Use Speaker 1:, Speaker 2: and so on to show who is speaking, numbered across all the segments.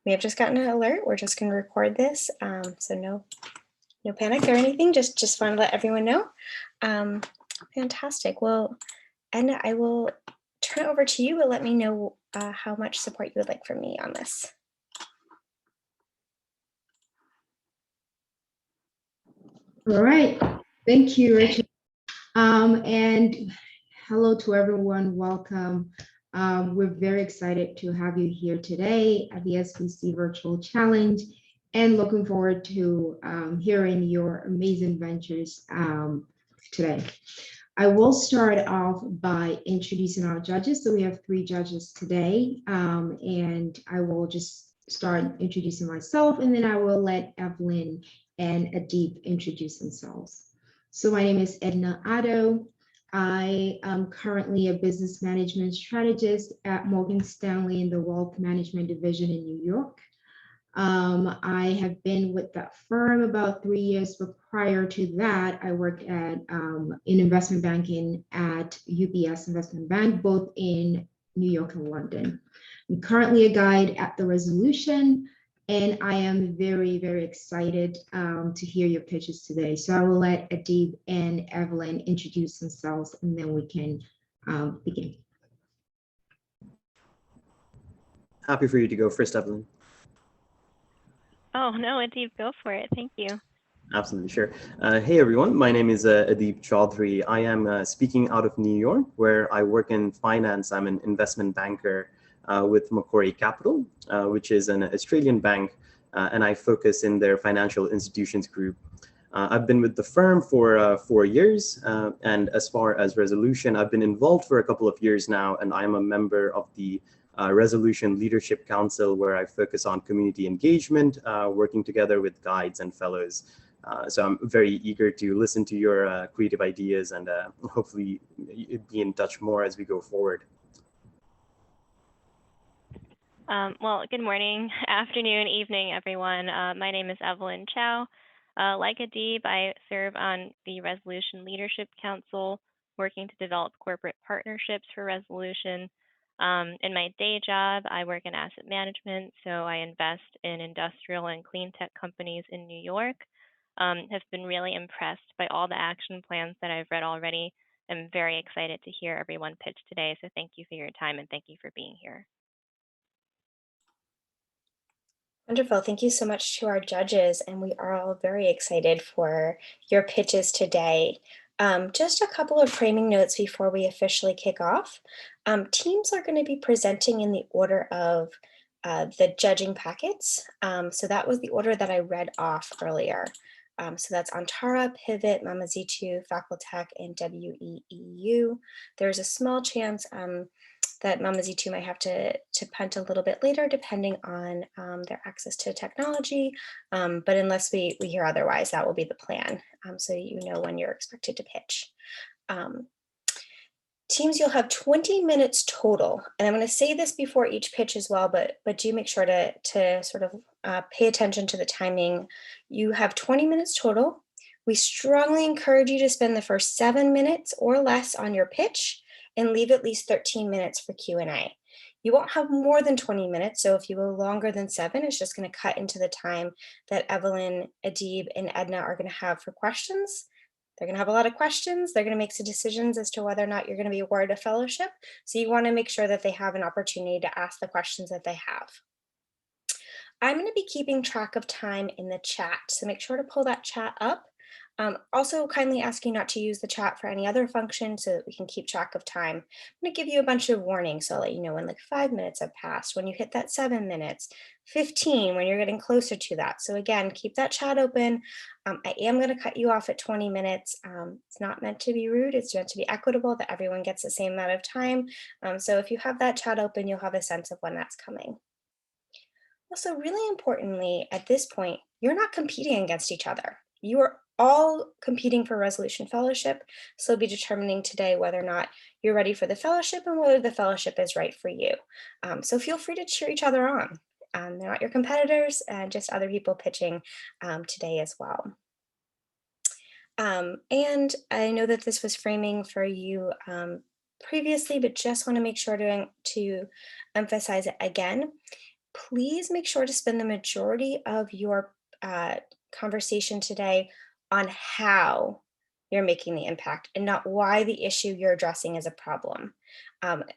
Speaker 1: may have just gotten an alert. We're just going to record this, so no panic or anything. Just want to let everyone know. Fantastic. Well, Edna, I will turn it over to you, but let me know how much support you would like from me on this.
Speaker 2: All right. Thank you, Rachel. And hello to everyone. Welcome. We're very excited to have you here today at the SBC Virtual Challenge and looking forward to hearing your amazing ventures today. I will start off by introducing our judges. So we have 3 judges today, and I will just start introducing myself, and then I will let Evelyn and Adib introduce themselves. So my name is Edna Otto. I am currently a business management strategist at Morgan Stanley in the Wealth Management Division in New York. I have been with that firm about 3 years, but prior to that, I worked at in investment banking at UBS Investment Bank, both in New York and London. I'm currently a guide at the Resolution, and I am very, very excited to hear your pitches today. So I will let Adib and Evelyn introduce themselves, and then we can begin.
Speaker 3: Happy for you to go first, Evelyn.
Speaker 4: Oh, no, Adib, go for it. Thank you.
Speaker 3: Absolutely, sure. Hey, everyone. My name is Adib Chaudhry. I am speaking out of New York, where I work in finance. I'm an investment banker with Macquarie Capital, which is an Australian bank, and I focus in their financial institutions group. I've been with the firm for 4 years, and as far as Resolution, I've been involved for a couple of years now, and I'm a member of the Resolution Leadership Council, where I focus on community engagement, working together with guides and fellows. So I'm very eager to listen to your creative ideas and hopefully be in touch more as we go forward.
Speaker 4: Well, good morning, afternoon, evening, everyone. My name is Evelyn Chow. Like Adib, I serve on the Resolution Leadership Council, working to develop corporate partnerships for Resolution. In my day job, I work in asset management, so I invest in industrial and clean tech companies in New York. Have been really impressed by all the action plans that I've read already. I'm very excited to hear everyone pitch today, so thank you for your time and thank you for being here.
Speaker 1: Wonderful. Thank you so much to our judges, and we are all very excited for your pitches today. Just a couple of framing notes before we officially kick off. Teams are going to be presenting in the order of the judging packets. So that was the order that I read off earlier. So that's Antara, Pivot, Mamazitu, Facltech, and WEEU. There's a small chance that Mamazitu might have to punt a little bit later, depending on their access to technology. But unless we hear otherwise, that will be the plan. So you know when you're expected to pitch. Teams, you'll have 20 minutes total. And I'm going to say this before each pitch as well, but do make sure to sort of pay attention to the timing. You have 20 minutes total. We strongly encourage you to spend the first 7 minutes or less on your pitch and leave at least 13 minutes for Q&A. You won't have more than 20 minutes, so if you go longer than 7, it's just going to cut into the time that Evelyn, Adib, and Edna are going to have for questions. They're going to have a lot of questions. They're going to make some decisions as to whether or not you're going to be awarded a fellowship. So you want to make sure that they have an opportunity to ask the questions that they have. I'm going to be keeping track of time in the chat, so make sure to pull that chat up. Also kindly ask you not to use the chat for any other function so that we can keep track of time. I'm going to give you a bunch of warnings, so I'll let you know when like 5 minutes have passed, when you hit that 7 minutes, 15, when you're getting closer to that. So again, keep that chat open. I am going to cut you off at 20 minutes. It's not meant to be rude, it's meant to be equitable, that everyone gets the same amount of time. So if you have that chat open, you'll have a sense of when that's coming. Also, really importantly, at this point, you're not competing against each other. You are all competing for Resolution Fellowship, so we'll be determining today whether or not you're ready for the fellowship and whether the fellowship is right for you. So feel free to cheer each other on. They're not your competitors, just other people pitching today as well. And I know that this was framing for you previously, but just want to make sure to emphasize it again. Please make sure to spend the majority of your conversation today on how you're making the impact and not why the issue you're addressing is a problem.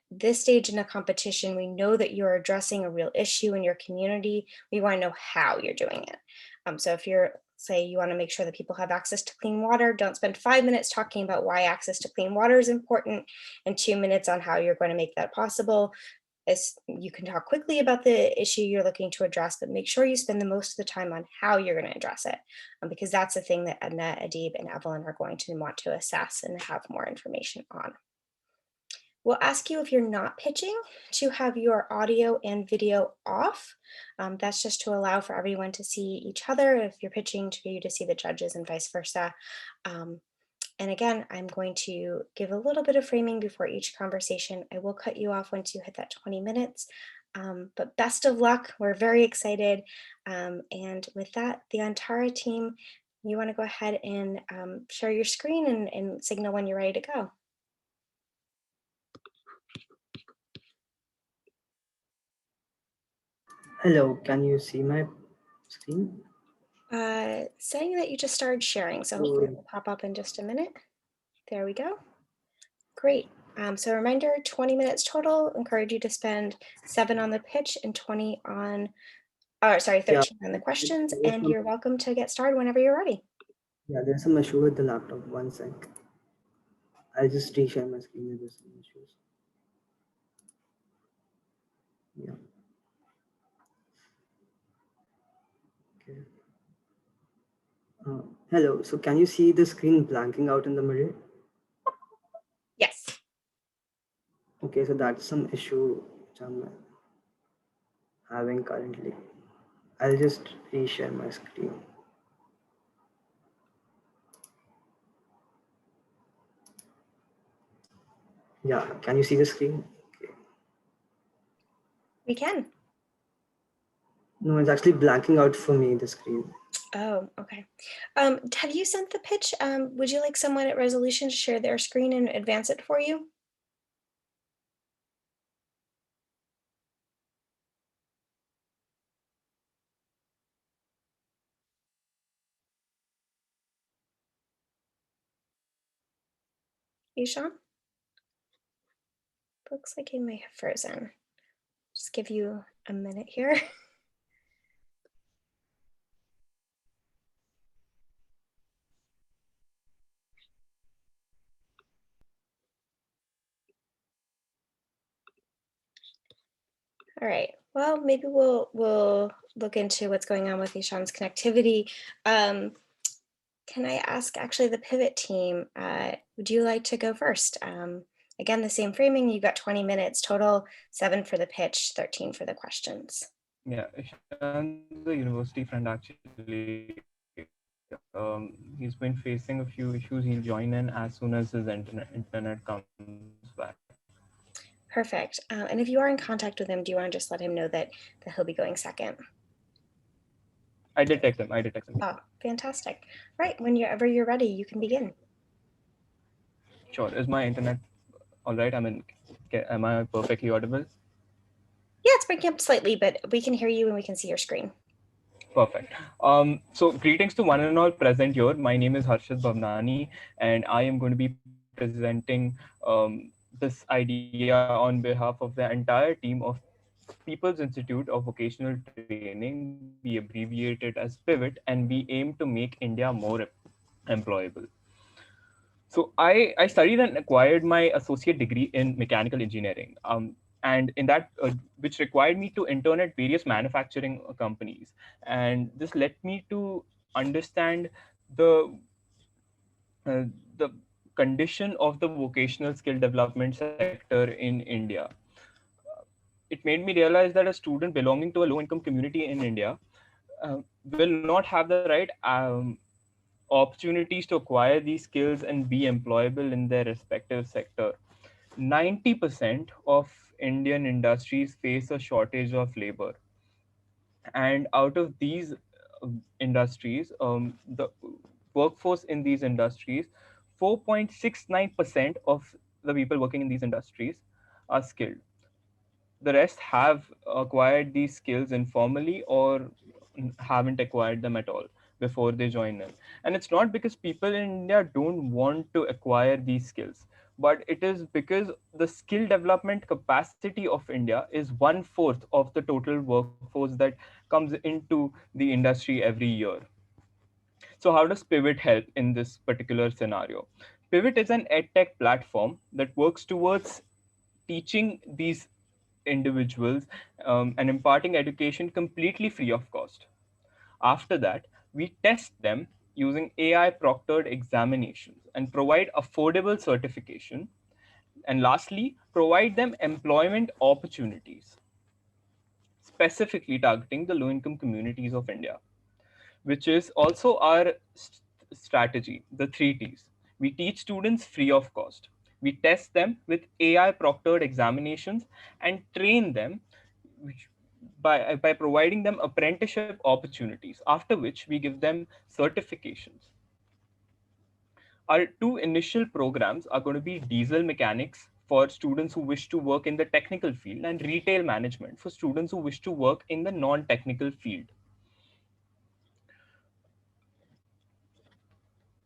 Speaker 1: This stage in a competition, we know that you're addressing a real issue in your community. We want to know how you're doing it. So if you're, say, you want to make sure that people have access to clean water, don't spend 5 minutes talking about why access to clean water is important and 2 minutes on how you're going to make that possible. As you can talk quickly about the issue you're looking to address, but make sure you spend the most of the time on how you're going to address it, because that's the thing that Edna, Adib, and Evelyn are going to want to assess and have more information on. We'll ask you, if you're not pitching, to have your audio and video off. That's just to allow for everyone to see each other. If you're pitching, for you to see the judges and vice versa. And again, I'm going to give a little bit of framing before each conversation. I will cut you off once you hit that 20 minutes. But best of luck. We're very excited. And with that, the Antara team, you want to go ahead and share your screen and signal when you're ready to go.
Speaker 5: Hello, can you see my screen?
Speaker 1: Saying that you just started sharing, so hopefully it will pop up in just a minute. There we go. Great. So reminder, 20 minutes total. Encourage you to spend 7 on the pitch and 20 on, or sorry, 13 on the questions. And you're welcome to get started whenever you're ready.
Speaker 5: Yeah, there's some issue with the laptop. One sec. I'll just reshare my screen. There's some issues. Yeah. Okay. Hello. So can you see the screen blanking out in the middle?
Speaker 1: Yes.
Speaker 5: Okay, so that's some issue which I'm having currently. I'll just reshare my screen. Yeah, can you see the screen? Okay.
Speaker 1: We can.
Speaker 5: No, it's actually blanking out for me, the screen.
Speaker 1: Oh, okay. Have you sent the pitch? Would you like someone at Resolution to share their screen and advance it for you? Ishan? Looks like he may have frozen. Just give you a minute here. All right. Well, maybe we'll look into what's going on with Ishan's connectivity. Can I ask actually the pivot team, would you like to go first? Again, the same framing, you've got 20 minutes total, 7 for the pitch, 13 for the questions.
Speaker 6: Yeah, Ishan's a university friend actually. He's been facing a few issues. He'll join in as soon as his internet comes back.
Speaker 1: Perfect. And if you are in contact with him, do you want to just let him know that he'll be going second?
Speaker 6: I did text him.
Speaker 1: Oh, fantastic. Right, whenever you're ready, you can begin.
Speaker 6: Sure. Is my internet all right? I mean, am I perfectly audible?
Speaker 1: Yeah, it's breaking up slightly, but we can hear you and we can see your screen.
Speaker 6: Perfect. So greetings to one and all present here. My name is Harshit Bhavnani, and I am going to be presenting this idea on behalf of the entire team of People's Institute of Vocational Training. We abbreviate it as PIVOT, and we aim to make India more employable. So I studied and acquired my associate degree in mechanical engineering. And in that, which required me to intern at various manufacturing companies. And this led me to understand the the condition of the vocational skill development sector in India. It made me realize that a student belonging to a low-income community in India will not have the right opportunities to acquire these skills and be employable in their respective sector. 90% of Indian industries face a shortage of labor. And out of these industries, the workforce in these industries, 4.69% of the people working in these industries are skilled. The rest have acquired these skills informally or haven't acquired them at all before they join in. And it's not because people in India don't want to acquire these skills, but it is because the skill development capacity of India is 1/4 of the total workforce that comes into the industry every year. So, how does Pivot help in this particular scenario? Pivot is an edtech platform that works towards teaching these individuals and imparting education completely free of cost. After that, we test them using AI proctored examinations and provide affordable certification. And lastly, provide them employment opportunities, specifically targeting the low income communities of India, which is also our strategy, the three T's. We teach students free of cost. We test them with AI proctored examinations and train them by providing them apprenticeship opportunities, after which we give them certifications. Our two initial programs are going to be diesel mechanics for students who wish to work in the technical field and retail management for students who wish to work in the non technical field.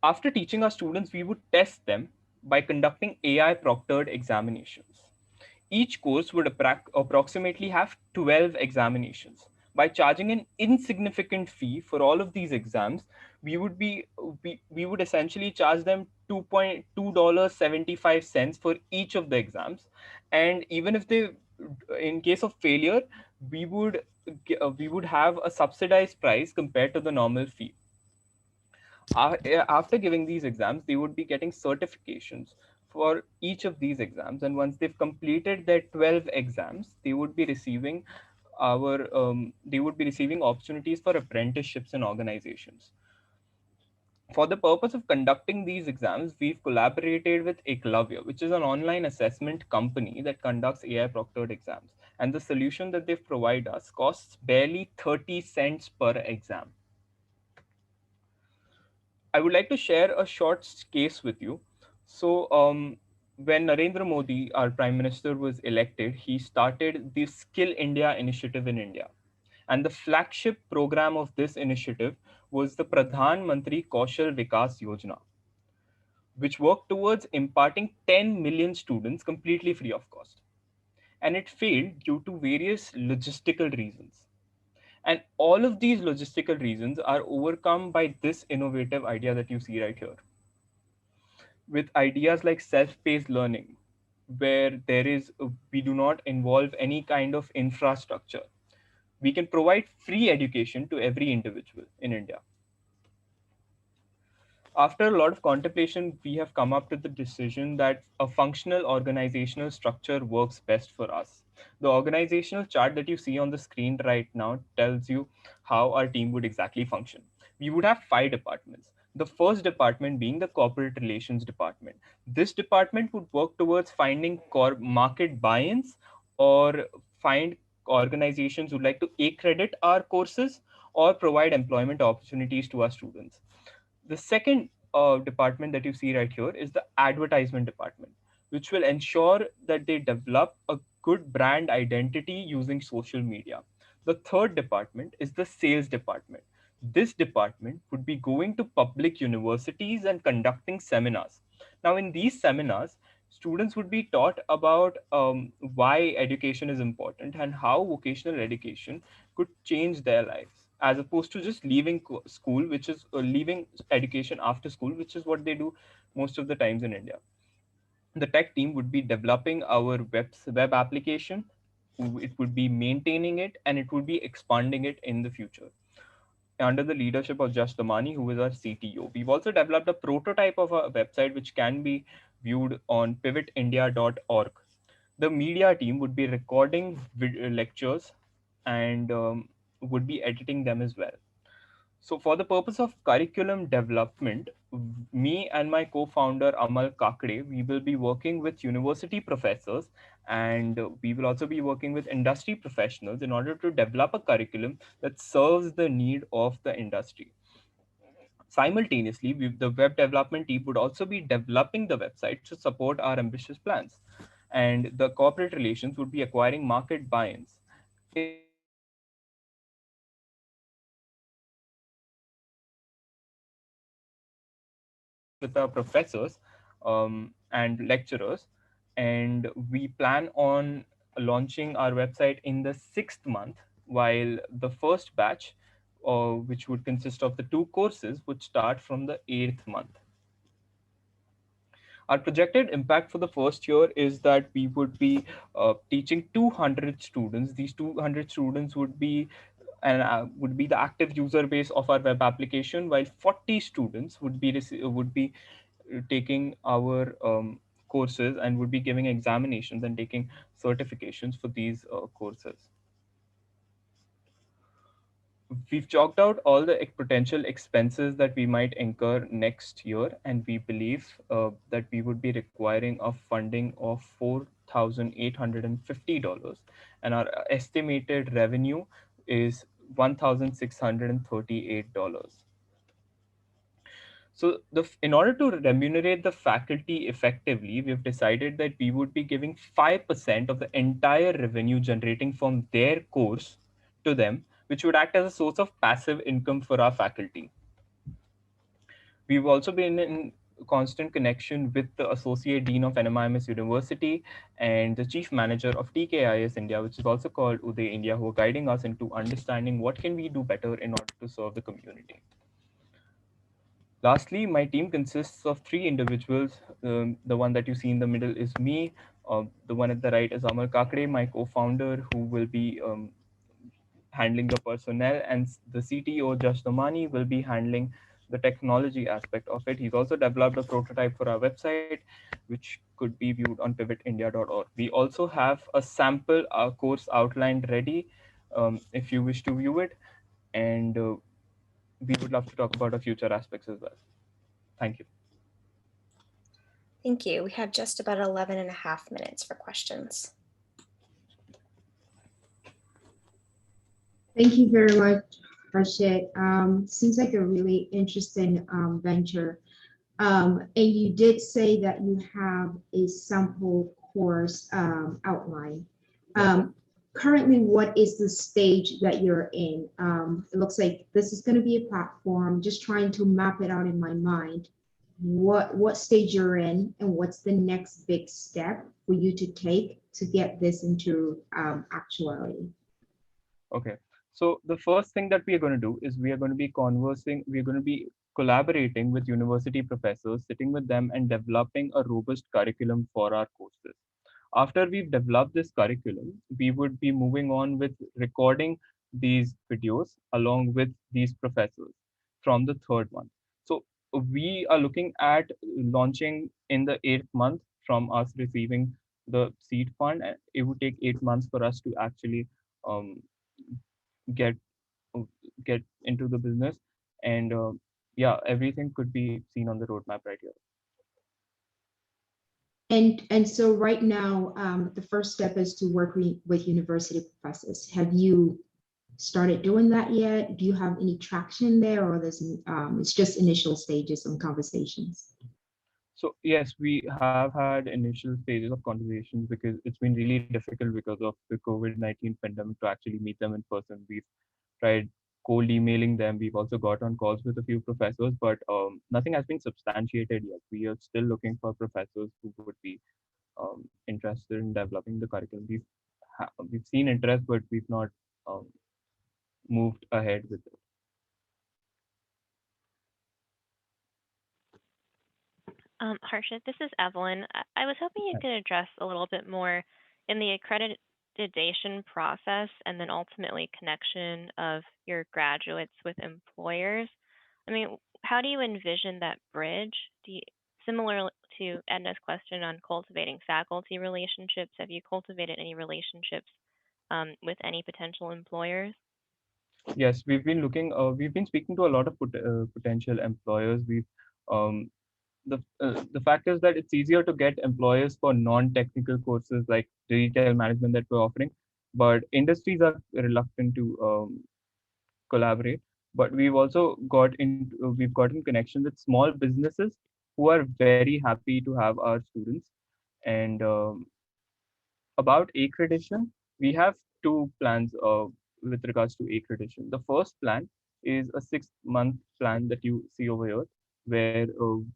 Speaker 6: After teaching our students, we would test them by conducting AI proctored examinations. Each course would approximately have 12 examinations. By charging an insignificant fee for all of these exams, we would essentially charge them $2.75 for each of the exams, and even if they, in case of failure, we would have a subsidized price compared to the normal fee. After giving these exams, they would be getting certifications for each of these exams. And once they've completed their 12 exams, they would be receiving opportunities for apprenticeships in organizations. For the purpose of conducting these exams, we've collaborated with Eklavya, which is an online assessment company that conducts AI proctored exams. And the solution that they've provided us costs barely 30 cents per exam. I would like to share a short case with you. So, when Narendra Modi, our Prime Minister, was elected, he started the Skill India initiative in India. And the flagship program of this initiative was the Pradhan Mantri Kaushal Vikas Yojana, which worked towards imparting 10 million students completely free of cost. And it failed due to various logistical reasons. And all of these logistical reasons are overcome by this innovative idea that you see right here. With ideas like self-paced learning, where we do not involve any kind of infrastructure. We can provide free education to every individual in India. After a lot of contemplation, we have come up to the decision that a functional organizational structure works best for us. The organizational chart that you see on the screen right now tells you how our team would exactly function. We would have 5 departments. The first department being the corporate relations department. This department would work towards finding market buy-ins or find organizations who like to accredit our courses or provide employment opportunities to our students. The second department that you see right here is the advertisement department, which will ensure that they develop a good brand identity using social media. The third department is the sales department. This department would be going to public universities and conducting seminars. Now, in these seminars, students would be taught about why education is important and how vocational education could change their lives, as opposed to just leaving school, which is leaving education after school, which is what they do most of the times in India. The tech team would be developing our web application, it would be maintaining it, and it would be expanding it in the future under the leadership of Just Damani, who is our CTO. We've also developed a prototype of a website which can be viewed on pivotindia.org. The media team would be recording lectures and would be editing them as well. So, for the purpose of curriculum development, me and my co-founder Amal Kakde, we will be working with university professors, and we will also be working with industry professionals in order to develop a curriculum that serves the need of the industry. Simultaneously, the web development team would also be developing the website to support our ambitious plans. and the corporate relations would be acquiring market buy-ins. In the meantime, with our professors and lecturers, and we plan on launching our website in the 6th month, while the first batch, which would consist of the 2 courses, would start from the 8th month. Our projected impact for the first year is that we would be teaching 200 students. These 200 students would be the active user base of our web application, while 40 students would be taking our courses and would be giving examinations and taking certifications for these courses. We've chalked out all the potential expenses that we might incur next year, and we believe that we would be requiring a funding of $4,850, and our estimated revenue is $1,638. So, in order to remunerate the faculty effectively, we've decided that we would be giving 5% of the entire revenue generating from their course to them, which would act as a source of passive income for our faculty. We've also been in constant connection with the Associate Dean of NMIMS University and the Chief Manager of TKIS India, which is also called Uday India, who are guiding us into understanding what can we do better in order to serve the community. Lastly, my team consists of 3 individuals. The one that you see in the middle is me. The one at the right is Amar Kakre, my co-founder, who will be handling the personnel, and the CTO, Jash Damani, will be handling the technology aspect of it. He's also developed a prototype for our website, which could be viewed on pivotindia.org. We also have a sample course outlined ready if you wish to view it, and we would love to talk about our future aspects as well. Thank you.
Speaker 1: Thank you. We have just about 11 and a half minutes for questions.
Speaker 2: Thank you very much, Harshit. Seems like a really interesting venture. And you did say that you have a sample course outline. Currently, what is the stage that you're in? It looks like this is going to be a platform, just trying to map it out in my mind. What stage you're in, and what's the next big step for you to take to get this into actuality?
Speaker 6: Okay. So the first thing that we are going to do is we are going to be collaborating with university professors, sitting with them and developing a robust curriculum for our courses. After we've developed this curriculum, we would be moving on with recording these videos along with these professors from the 3rd month. So we are looking at launching in the 8th month from us receiving the seed fund. And it would take 8 months for us to actually um, get get into the business, and yeah, everything could be seen on the roadmap right here.
Speaker 2: And so right now, the first step is to work with university professors. Have you started doing that yet? Do you have any traction there, or it's just initial stages and conversations?
Speaker 6: So yes, we have had initial stages of conversations because it's been really difficult because of the COVID-19 pandemic to actually meet them in person. We've tried cold emailing them. We've also got on calls with a few professors, but nothing has been substantiated yet. We are still looking for professors who would be interested in developing the curriculum. We've seen interest, but we've not um, moved ahead with it.
Speaker 4: Harshit, this is Evelyn. I was hoping you could address a little bit more in the accreditation process and then ultimately connection of your graduates with employers. I mean, how do you envision that bridge? Similar to Edna's question on cultivating faculty relationships, have you cultivated any relationships with any potential employers?
Speaker 6: Yes, we've been speaking to a lot of potential employers. Um, the fact is that it's easier to get employers for non-technical courses like retail management that we're offering, but industries are reluctant to collaborate. But we've gotten connection with small businesses who are very happy to have our students, and About accreditation, we have two plans with regards to accreditation. The first plan is a 6-month plan that you see over here, where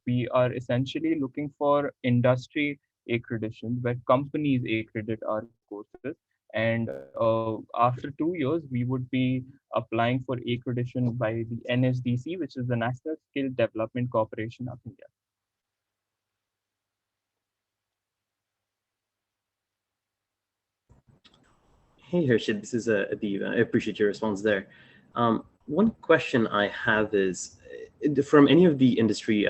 Speaker 6: we are essentially looking for industry accreditation, where companies accredit our courses. And after 2 years, we would be applying for accreditation by the NSDC, which is the National Skill Development Corporation of India.
Speaker 3: Hey, Harshit, this is Adib. I appreciate your response there. One question I have is, from any of the industry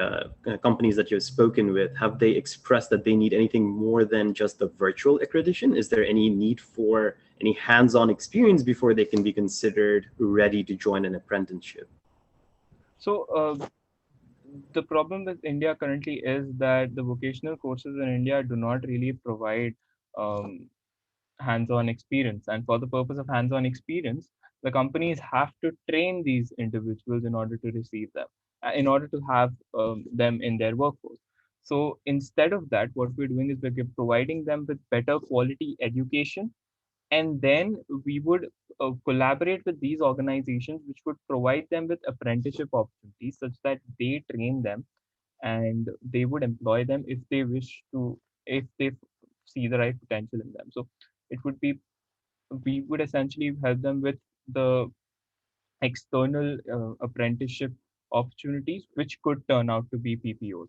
Speaker 3: companies that you've spoken with, have they expressed that they need anything more than just the virtual accreditation? Is there any need for any hands-on experience before they can be considered ready to join an apprenticeship?
Speaker 6: So the problem with India currently is that the vocational courses in India do not really provide um, hands-on experience. And for the purpose of hands-on experience, the companies have to train these individuals in order to receive them, in order to have them in their workforce. So instead of that, what we're doing is we're providing them with better quality education, and then we would collaborate with these organizations which would provide them with apprenticeship opportunities such that they train them and they would employ them if they wish to, if they see the right potential in them. So it would be, we would essentially help them with the external apprenticeship opportunities which could turn out to be PPOs.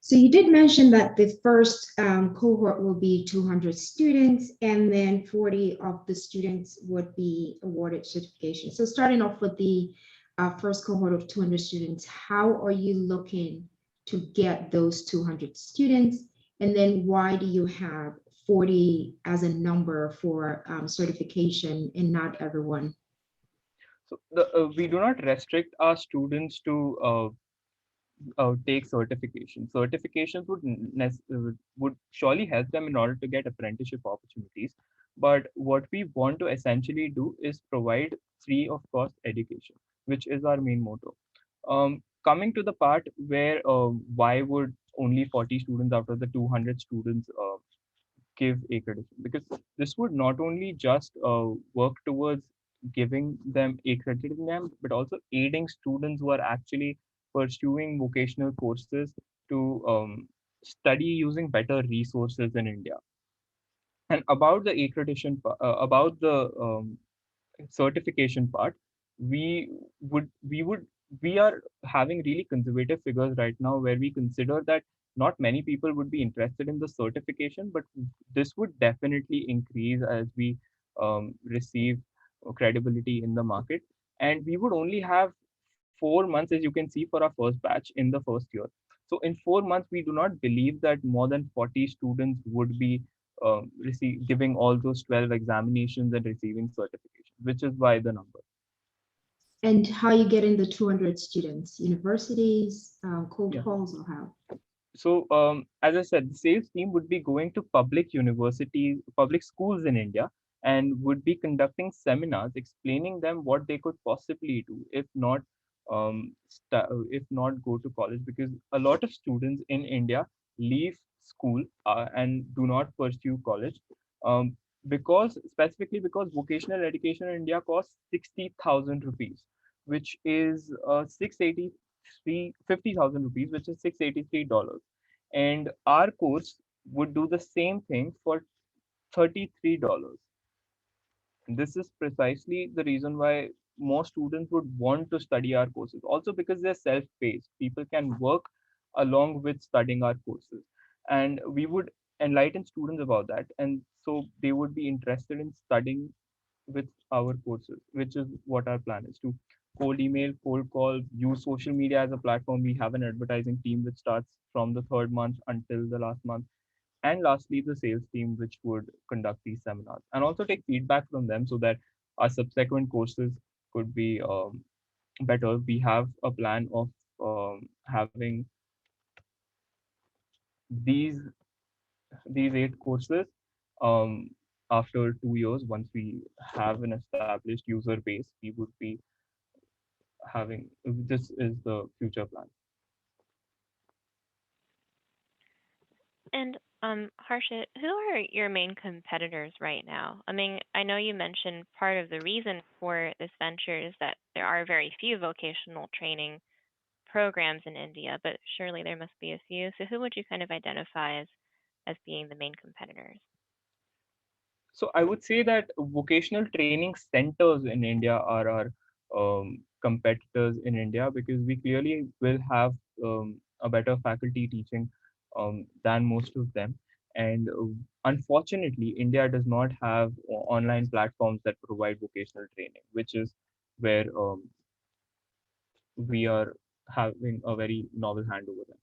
Speaker 2: So you did mention that the first cohort will be 200 students, and then 40 of the students would be awarded certification. So starting off with the first cohort of 200 students, how are you looking to get those 200 students? And then why do you have 40 as a number for certification and not everyone?
Speaker 6: So we do not restrict our students to take certification. Certifications would surely help them in order to get apprenticeship opportunities. But what we want to essentially do is provide free of cost education, which is our main motto. Coming to the part where why would only 40 students out of the 200 students give accreditation, because this would not only just work towards giving them accrediting them, but also aiding students who are actually pursuing vocational courses to study using better resources in India. And about the accreditation, about the certification part, we would we are having really conservative figures right now where we consider that not many people would be interested in the certification, but this would definitely increase as we receive credibility in the market. And we would only have 4 months, as you can see, for our first batch in the first year. So in 4 months, we do not believe that more than 40 students would be giving all those 12 examinations and receiving certification, which is why the number.
Speaker 2: And how you get in the 200 students? Universities, cold
Speaker 6: Yeah.
Speaker 2: calls, or how?
Speaker 6: So, as I said, the sales team would be going to public universities, public schools in India, and would be conducting seminars explaining them what they could possibly do if not go to college, because a lot of students in India leave school and do not pursue college, um, because specifically because vocational education in India costs 60,000 rupees, which is 50,000 rupees, which is $683, and our course would do the same thing for $33. And this is precisely the reason why most students would want to study our courses. Also because they're self-paced. People can work along with studying our courses. And we would enlighten students about that. And so they would be interested in studying with our courses, which is what our plan is, to cold email, cold call, use social media as a platform. We have an advertising team which starts from the third month until the last month. And lastly, the sales team, which would conduct these seminars and also take feedback from them so that our subsequent courses could be better. We have a plan of having these 8 courses um, after 2 years. Once we have an established user base, we would be having, this is the future plan.
Speaker 4: And Harshit, who are your main competitors right now? I mean, I know you mentioned part of the reason for this venture is that there are very few vocational training programs in India, but surely there must be a few. So who would you kind of identify as being the main competitors?
Speaker 6: So I would say that vocational training centers in India are our competitors in India, because we clearly will have a better faculty teaching than most of them. And unfortunately, India does not have online platforms that provide vocational training, which is where we are having a very novel hand over them.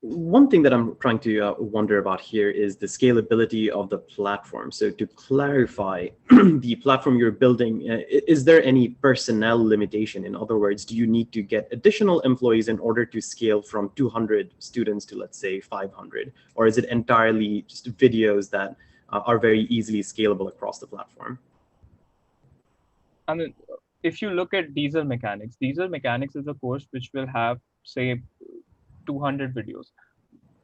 Speaker 3: One thing that I'm trying to wonder about here is the scalability of the platform. So to clarify, the platform you're building, is there any personnel limitation? In other words, do you need to get additional employees in order to scale from 200 students to, let's say, 500? Or is it entirely just videos that are very easily scalable across the platform?
Speaker 6: I mean, if you look at diesel mechanics is a course which will have, say, 200 videos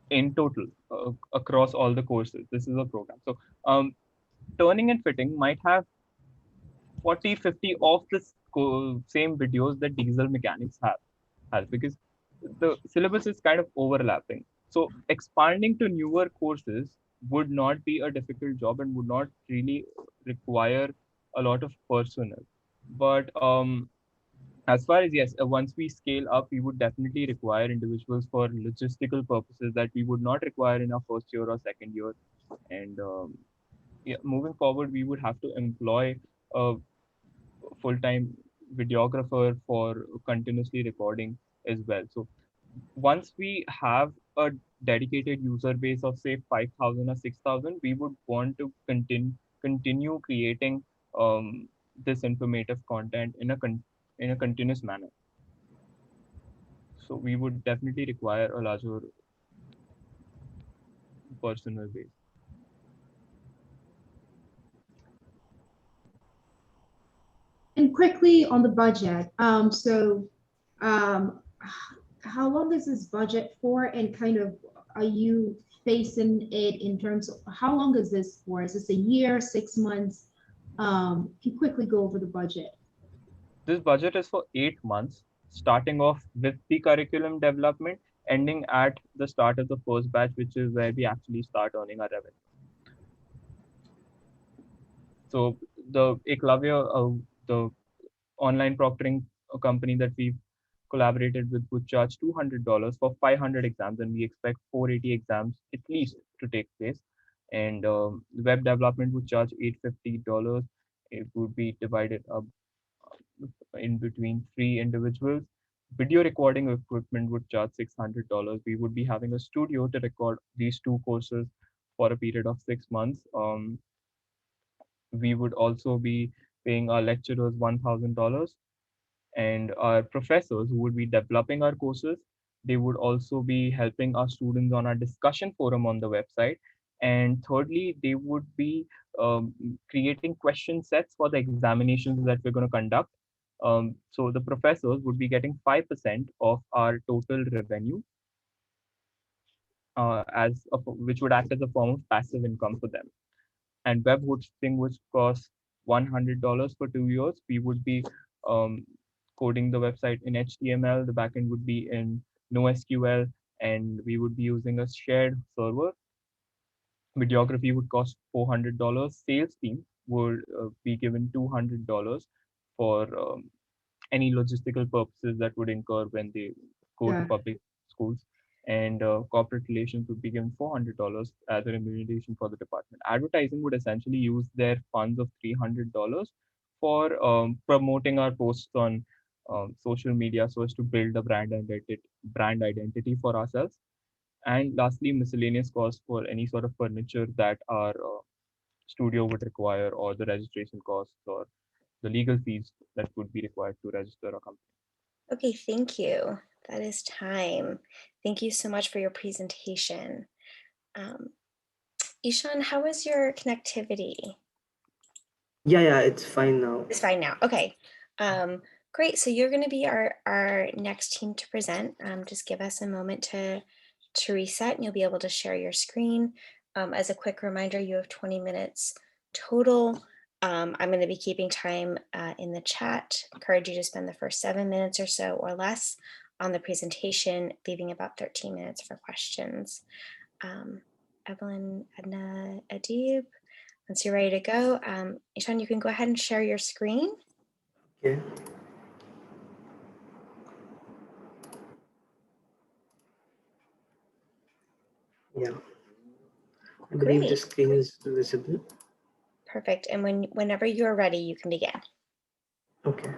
Speaker 6: in total across all the courses. This is a program. So turning and fitting might have 40, 50 of the same videos that diesel mechanics has, because the syllabus is kind of overlapping. So expanding to newer courses would not be a difficult job and would not really require a lot of personnel. But as far as, yes, once we scale up, we would definitely require individuals for logistical purposes that we would not require in our first year or second year. And yeah, moving forward, we would have to employ a full-time videographer for continuously recording as well. So once we have a dedicated user base of, say, 5,000 or 6,000, we would want to continue creating this informative content in a continuous manner. So we would definitely require a larger personal base.
Speaker 2: And quickly on the budget. How long is this budget for, and kind of are you facing it in terms of how long is this for? Is this a year, 6 months? Can you quickly go over the budget?
Speaker 6: This budget is for 8 months, starting off with the curriculum development, ending at the start of the first batch, which is where we actually start earning our revenue. So the Eklavya, the online proctoring company that we've collaborated with, would charge $200 for 500 exams, and we expect 480 exams at least to take place. And web development would charge $850. It would be divided up in between 3 individuals. Video recording equipment would charge $600. We would be having a studio to record these two courses for a period of 6 months. We would also be paying our lecturers $1,000, and our professors who would be developing our courses, they would also be helping our students on our discussion forum on the website. And thirdly, they would be creating question sets for the examinations that we're going to conduct. So the professors would be getting 5% of our total revenue, which would act as a form of passive income for them. And web hosting would cost $100 for 2 years. We would be coding the website in HTML. The backend would be in NoSQL, and we would be using a shared server. Videography would cost $400. Sales team would be given $200 for any logistical purposes that would incur when they go to public schools. And corporate relations would be given $400 as a remuneration for the department. Advertising would essentially use their funds of $300 for promoting our posts on social media so as to build a brand identity for ourselves. And lastly, miscellaneous costs for any sort of furniture that our studio would require, or the registration costs, or the legal fees that would be required to register a company.
Speaker 1: Okay, thank you. That is time. Thank you so much for your presentation. Ishan, how is your connectivity?
Speaker 5: Yeah, it's fine now.
Speaker 1: It's fine now. Okay. Great. So you're going to be our next team to present. Just give us a moment to reset and you'll be able to share your screen. As a quick reminder, you have 20 minutes total. I'm going to be keeping time in the chat. Encourage you to spend the first 7 minutes or so or less on the presentation, leaving about 13 minutes for questions. Evelyn, Edna, Adib, once you're ready to go, Ishan, you can go ahead and share your screen.
Speaker 5: Okay. Yeah. I believe the
Speaker 1: Great.
Speaker 5: screen is visible.
Speaker 1: Perfect. And whenever you're ready, you can begin.
Speaker 5: Okay.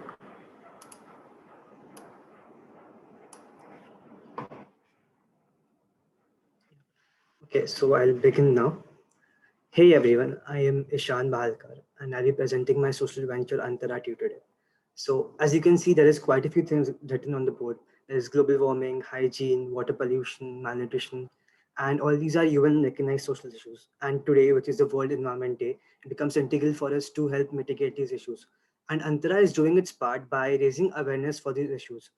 Speaker 5: Okay, so I'll begin now. Hey everyone, I am Ishan Bahalkar and I'll be presenting my social venture Antara today. So as you can see, there is quite a few things written on the board. There is global warming, hygiene, water pollution, malnutrition, and all these are UN recognized social issues. And today, which is the World Environment Day, it becomes integral for us to help mitigate these issues. And Antara is doing its part by raising awareness for these issues.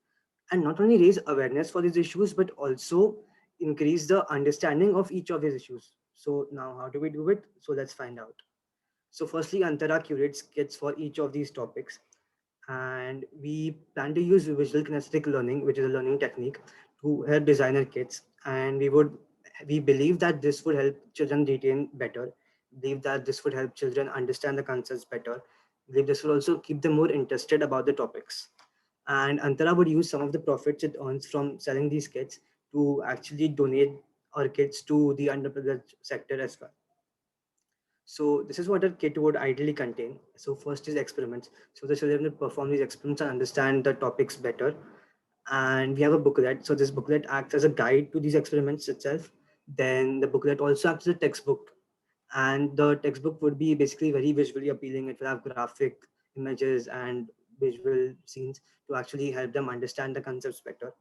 Speaker 5: And not only raise awareness for these issues, but also increase the understanding of each of these issues. So now how do we do it? So let's find out. So firstly, Antara curates kits for each of these topics, and we plan to use visual kinesthetic learning, which is a learning technique, to help designer kits. And we believe that this would help children retain better, believe that this would help children understand the concepts better, believe this will also keep them more interested about the topics. And Antara would use some of the profits it earns from selling these kits to actually donate our kits to the underprivileged sector as well. So this is what a kit would ideally contain. So first is experiments. So the children will perform these experiments and understand the topics better. And we have a booklet. So this booklet acts as a guide to these experiments itself. Then the booklet also acts as a textbook. And the textbook would be basically very visually appealing. It will have graphic images and visual scenes to actually help them understand the concepts better.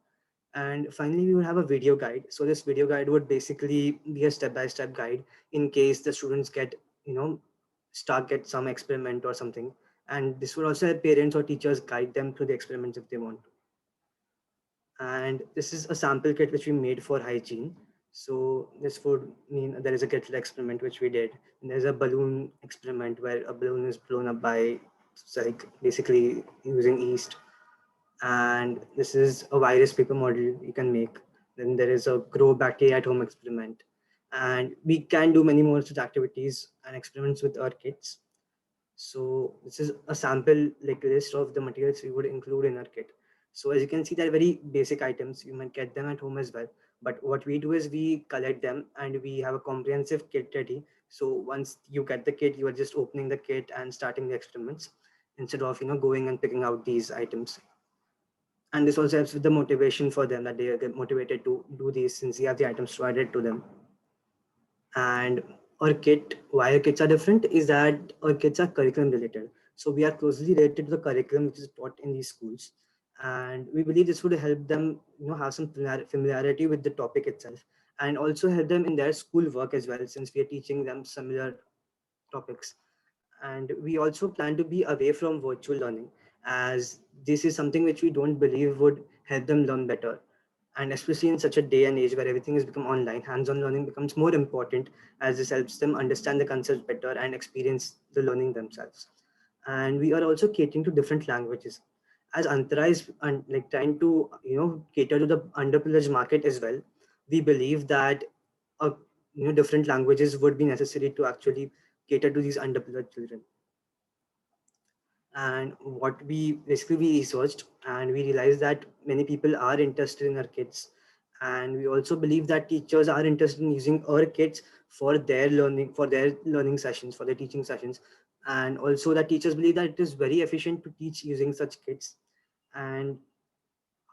Speaker 5: And finally, we would have a video guide. So this video guide would basically be a step-by-step guide in case the students get, start get some experiment or something. And this would also help parents or teachers guide them through the experiments if they want to. And this is a sample kit which we made for hygiene. So this would mean there is a kettle experiment which we did. And there's a balloon experiment where a balloon is blown up by, like, basically using yeast. And this is a virus paper model you can make. Then there is a grow bacteria at home experiment. And we can do many more such activities and experiments with our kits. So this is a sample like list of the materials we would include in our kit. So as you can see, they're very basic items. You might get them at home as well. But what we do is we collect them and we have a comprehensive kit ready. So once you get the kit, you are just opening the kit and starting the experiments instead of going and picking out these items. And this also helps with the motivation for them, that they get motivated to do these since you have the items provided to them. And our kit, why our kits are different is that our kits are curriculum related. So we are closely related to the curriculum which is taught in these schools. And we believe this would help them have some familiarity with the topic itself, and also help them in their school work as well, since we are teaching them similar topics. And we also plan to be away from virtual learning, as this is something which we don't believe would help them learn better. And especially in such a day and age where everything has become online, hands-on learning becomes more important, as this helps them understand the concepts better and experience the learning themselves. And we are also catering to different languages, as Antara is like trying to cater to the underprivileged market as well. We believe that different languages would be necessary to actually cater to these underprivileged children. And what we researched, and we realized that many people are interested in our kits. And we also believe that teachers are interested in using our kits for their learning sessions, for their teaching sessions. And also that teachers believe that it is very efficient to teach using such kits. And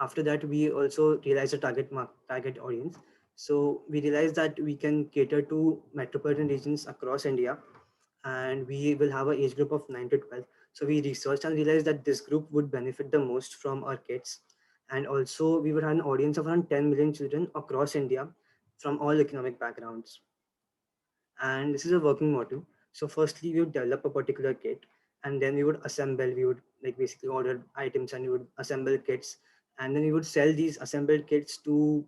Speaker 5: after that, we also realized a target audience. So we realized that we can cater to metropolitan regions across India, and we will have an age group of 9 to 12. So we researched and realized that this group would benefit the most from our kits. And also we would have an audience of around 10 million children across India from all economic backgrounds. And this is a working model. So firstly, we would develop a particular kit. and then we would assemble, we would like basically order items and we would assemble kits, and then we would sell these assembled kits to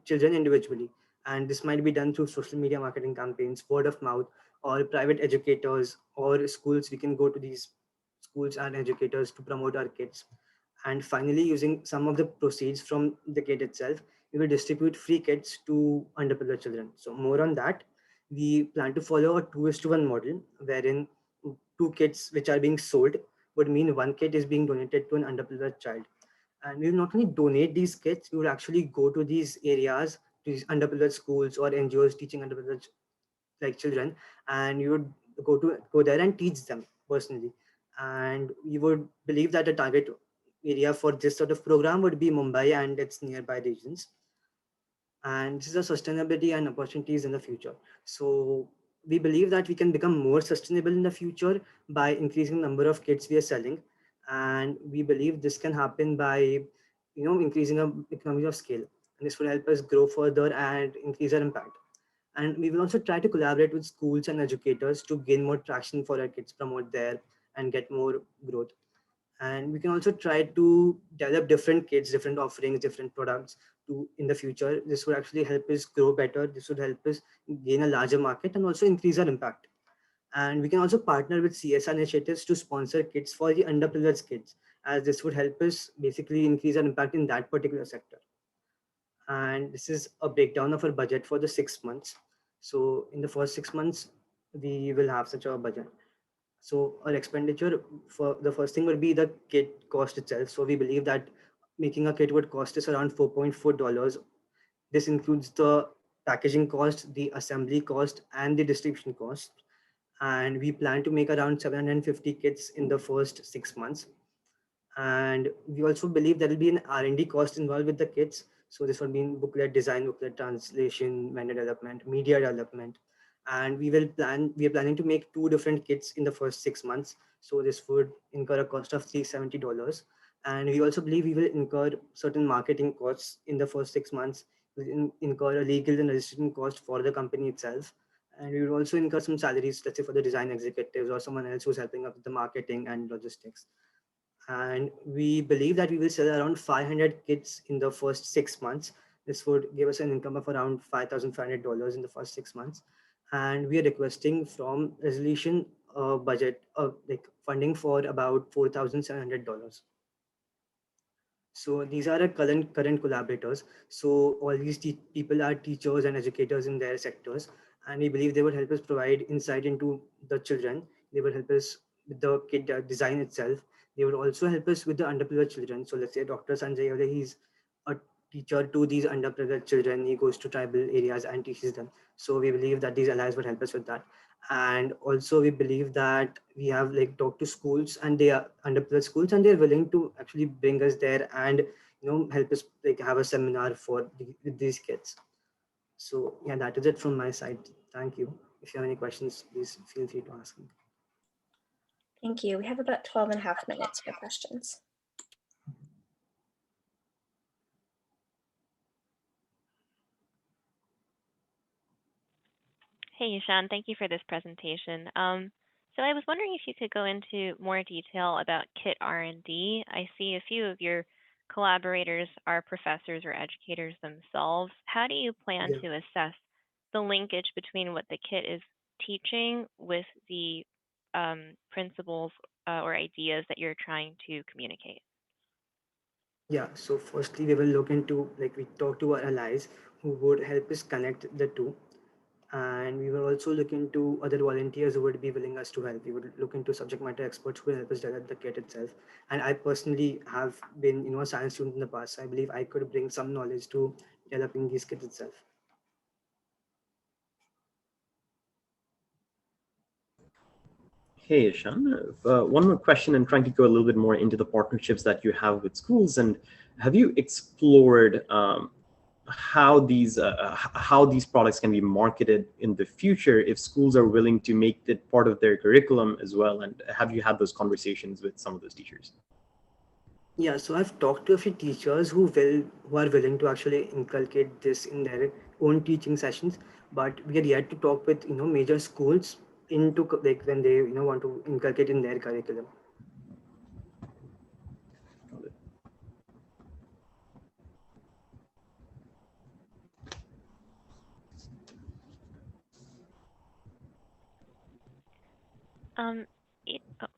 Speaker 5: children individually. And this might be done through social media marketing campaigns, word of mouth, or private educators or schools. We can go to these schools and educators to promote our kits. And finally, using some of the proceeds from the kit itself, we will distribute free kits to underprivileged children. So more on that, we plan to follow a 2:1 model, wherein two kits which are being sold would mean one kit is being donated to an underprivileged child. And we will not only donate these kits, we would actually go to these areas, to these underprivileged schools or NGOs teaching underprivileged like children, and you would go there and teach them personally. And we would believe that the target area for this sort of program would be Mumbai and its nearby regions. And this is a sustainability and opportunities in the future. So we believe that we can become more sustainable in the future by increasing the number of kits we are selling, and we believe this can happen by increasing our economies of scale, and this will help us grow further and increase our impact. And we will also try to collaborate with schools and educators to gain more traction for our kids, promote there, and get more growth. And we can also try to develop different kits, different offerings, different products to in the future. This would actually help us grow better. This would help us gain a larger market and also increase our impact. And we can also partner with CSR initiatives to sponsor kits for the underprivileged kids, as this would help us basically increase our impact in that particular sector. And this is a breakdown of our budget for the 6 months. So in the first 6 months, we will have such a budget. So our expenditure for the first thing would be the kit cost itself. So we believe that making a kit would cost us around $4.4. This includes the packaging cost, the assembly cost, and the distribution cost. And we plan to make around 750 kits in the first 6 months. And we also believe there will be an R&D cost involved with the kits. So this would mean booklet design, booklet translation, vendor development, media development. And we are planning to make two different kits in the first 6 months. So this would incur a cost of $370. And we also believe we will incur certain marketing costs in the first 6 months. We will incur a legal and registration cost for the company itself. And we will also incur some salaries, let's say for the design executives or someone else who's helping us with the marketing and logistics. And we believe that we will sell around 500 kits in the first 6 months. This would give us an income of around $5,500 in the first 6 months. And we are requesting from resolution budget of like funding for about $4,700. So these are our current collaborators. So all these people are teachers and educators in their sectors, and we believe they would help us provide insight into the children. They would help us with the kit design itself. They would also help us with the underprivileged children. So let's say Dr. Sanjay, he's a teacher to these underprivileged children. He goes to tribal areas and teaches them. So we believe that these allies would help us with that. And also we believe that we have like talked to schools, and they are underprivileged schools, and they're willing to actually bring us there and help us like have a seminar for with these kids. So yeah, that is it from my side. Thank you. If you have any questions, please feel free to ask me.
Speaker 1: Thank you. We have about 12 and a half minutes for questions.
Speaker 4: Hey, Ishan, thank you for this presentation. So I was wondering if you could go into more detail about kit R&D. I see a few of your collaborators are professors or educators themselves. How do you plan
Speaker 5: Yeah.
Speaker 4: to assess the linkage between what the kit is teaching with the principles or ideas that you're trying to communicate?
Speaker 5: Yeah, so firstly, we will look into like we talk to our allies who would help us connect the two, and we will also look into other volunteers who would be willing us to help. We would look into subject matter experts who will help us develop the kit itself. And I personally have been a science student in the past, so I believe I could bring some knowledge to developing these kits itself.
Speaker 3: Hey, Ishan. One more question. I'm trying to go a little bit more into the partnerships that you have with schools. And have you explored how these products can be marketed in the future if schools are willing to make it part of their curriculum as well? And have you had those conversations with some of those teachers?
Speaker 5: Yeah, so I've talked to a few teachers who are willing to actually inculcate this in their own teaching sessions, but we are yet to talk with major schools into like when they want to inculcate in their curriculum.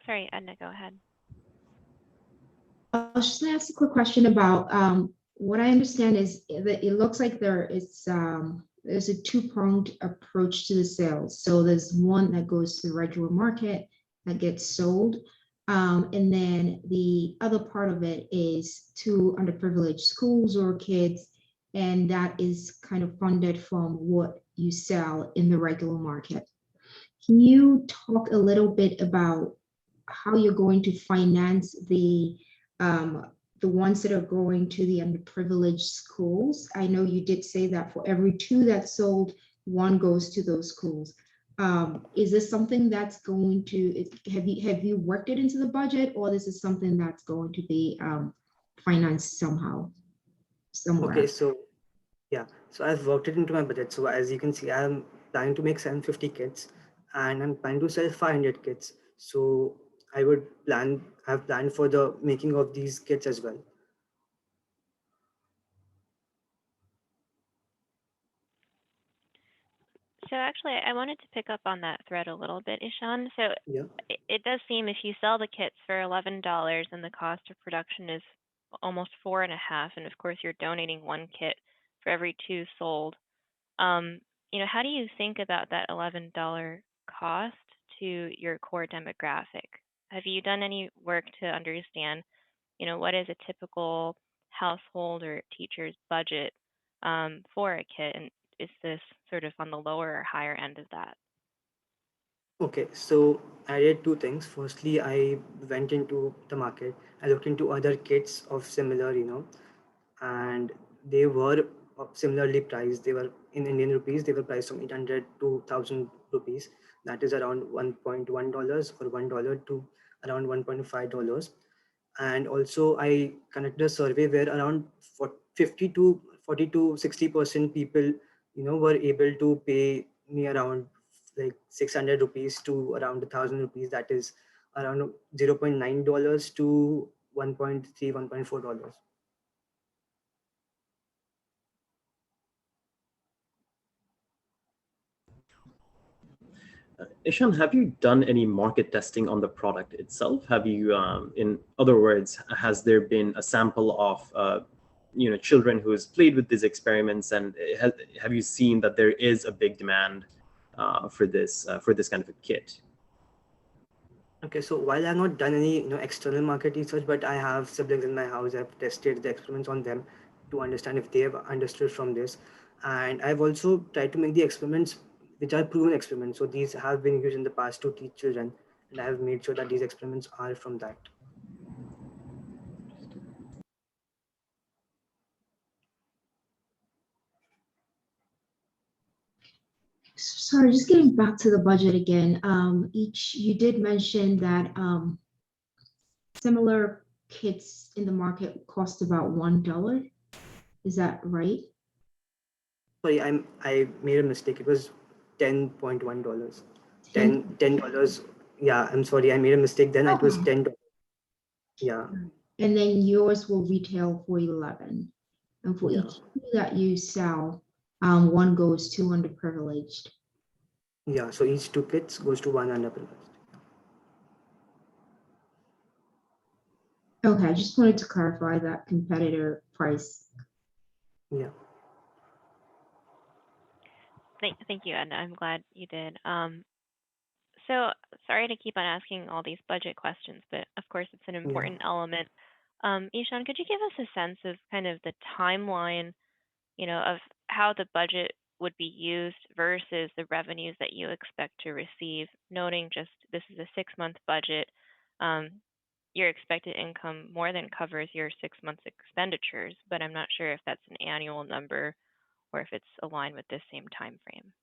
Speaker 4: Sorry, Edna, go ahead.
Speaker 2: I was just gonna ask a quick question about what I understand is that it looks like there's a two-pronged approach to the sales. So there's one that goes to the regular market that gets sold. And then the other part of it is to underprivileged schools or kids, and that is kind of funded from what you sell in the regular market. Can you talk a little bit about how you're going to finance the ones that are going to the underprivileged schools? I know you did say that for every 2 that's sold, 1 goes to those schools. Is this something that's going to, have you worked it into the budget, or this is something that's going to be financed somehow, somewhere?
Speaker 5: Okay, so yeah, so I've worked it into my budget. So as you can see, I'm planning to make 750 kits, and I'm planning to sell 500 kits. So I would have planned for the making of these kits as well.
Speaker 4: So actually, I wanted to pick up on that thread a little bit, Ishan. So
Speaker 5: Yeah.
Speaker 4: it does seem if you sell the kits for $11 and the cost of production is almost $4.5, and of course you're donating 1 kit for every 2 sold. How do you think about that $11 cost to your core demographic? Have you done any work to understand, what is a typical household or teacher's budget for a kit, and is this sort of on the lower or higher end of that?
Speaker 5: Okay, so I did 2 things. Firstly, I went into the market. I looked into other kits of similar, and they were similarly priced. They were in Indian rupees. They were priced from 800 to 1,000 rupees. That is around $1.1 or $1 to around $1.5. And also, I conducted a survey where around 50 to 40 to 60% people, were able to pay me around like 600 rupees to around 1,000 rupees. That is around $0.9 to 1.3, $1.4.
Speaker 3: Ishan, have you done any market testing on the product itself? Have you, in other words, has there been a sample of children who has played with these experiments, and have you seen that there is a big demand for this kind of a kit?
Speaker 5: Okay, so while I've not done any external market research, but I have siblings in my house. I've tested the experiments on them to understand if they have understood from this, and I've also tried to make the experiments which are proven experiments. So these have been used in the past to teach children, and I have made sure that these experiments are from that.
Speaker 2: Sorry, just getting back to the budget again. You did mention that similar kits in the market cost about $1. Is that right?
Speaker 5: Sorry, I made a mistake. It was $10.1. $10. Yeah, I'm sorry, I made a mistake. Then it was $10. Yeah.
Speaker 2: And then yours will retail for 11. And for
Speaker 5: Yeah.
Speaker 2: each 2 that you sell, 1 goes to underprivileged.
Speaker 5: Yeah, so each 2 kits goes to 1 underprivileged.
Speaker 2: Okay, I just wanted to clarify that competitor price.
Speaker 5: Yeah.
Speaker 4: Thank you, Edna. I'm glad you did. So sorry to keep on asking all these budget questions, but of course it's an important element. Ishan, could you give us a sense of kind of the timeline, of how the budget would be used versus the revenues that you expect to receive, noting just this is a 6-month budget. Your expected income more than covers your 6 months expenditures, but I'm not sure if that's an annual number or if it's aligned with the same time frame.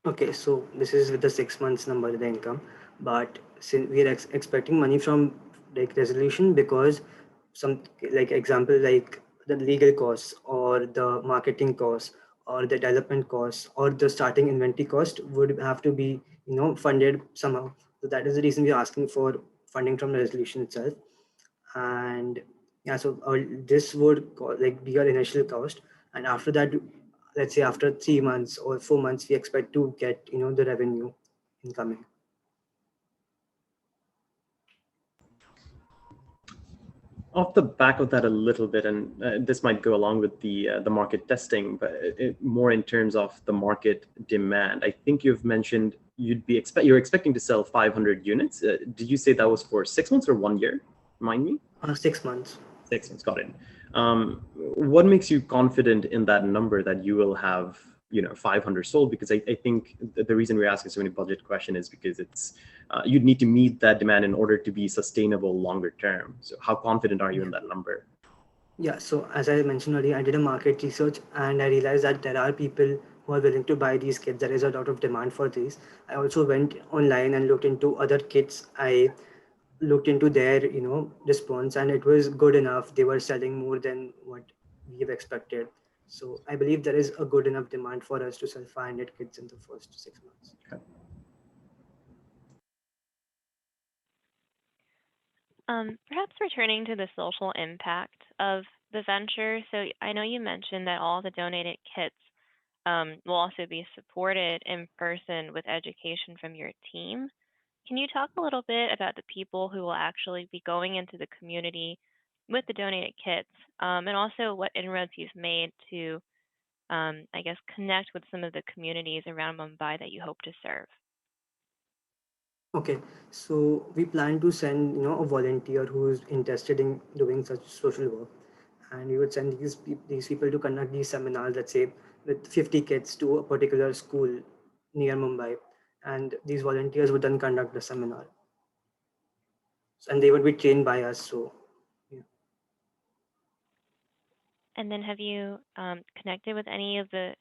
Speaker 5: Okay, so this is with the 6 months number, the income, but since we are expecting money from like resolution, because some like example, like the legal costs or the marketing costs or the development costs or the starting inventory cost would have to be funded somehow. So that is the reason we are asking for funding from the resolution itself. And yeah, so this would be our initial cost, and after that, let's say after 3 months or 4 months, we expect to get the revenue incoming.
Speaker 3: Off the back of that a little bit, and this might go along with the market testing, but more in terms of the market demand. I think you've mentioned you're expecting to sell 500 units. Did you say that was for 6 months or 1 year? Remind me.
Speaker 5: 6 months.
Speaker 3: 6 months, got it. What makes you confident in that number that you will have 500 sold? Because I think the reason we're asking so many budget questions is because it's you'd need to meet that demand in order to be sustainable longer term. So how confident are you in that number?
Speaker 5: Yeah, so as I mentioned earlier, I did a market research and I realized that there are people who are willing to buy these kits. There is a lot of demand for these. I also went online and looked into other kits. I looked into their response, and it was good enough. They were selling more than what we have expected. So I believe there is a good enough demand for us to sell 500 kits in the first 6 months.
Speaker 3: Okay.
Speaker 4: Perhaps returning to the social impact of the venture. So I know you mentioned that all the donated kits will also be supported in person with education from your team. Can you talk a little bit about the people who will actually be going into the community with the donated kits, and also what inroads you've made to, I guess, connect with some of the communities around Mumbai that you hope to serve?
Speaker 5: Okay, so we plan to send a volunteer who is interested in doing such social work, and we would send these people to conduct these seminars, let's say with 50 kids to a particular school near Mumbai, and these volunteers would then conduct the seminar, and they would be trained by us. So yeah.
Speaker 4: And then have you connected with any of the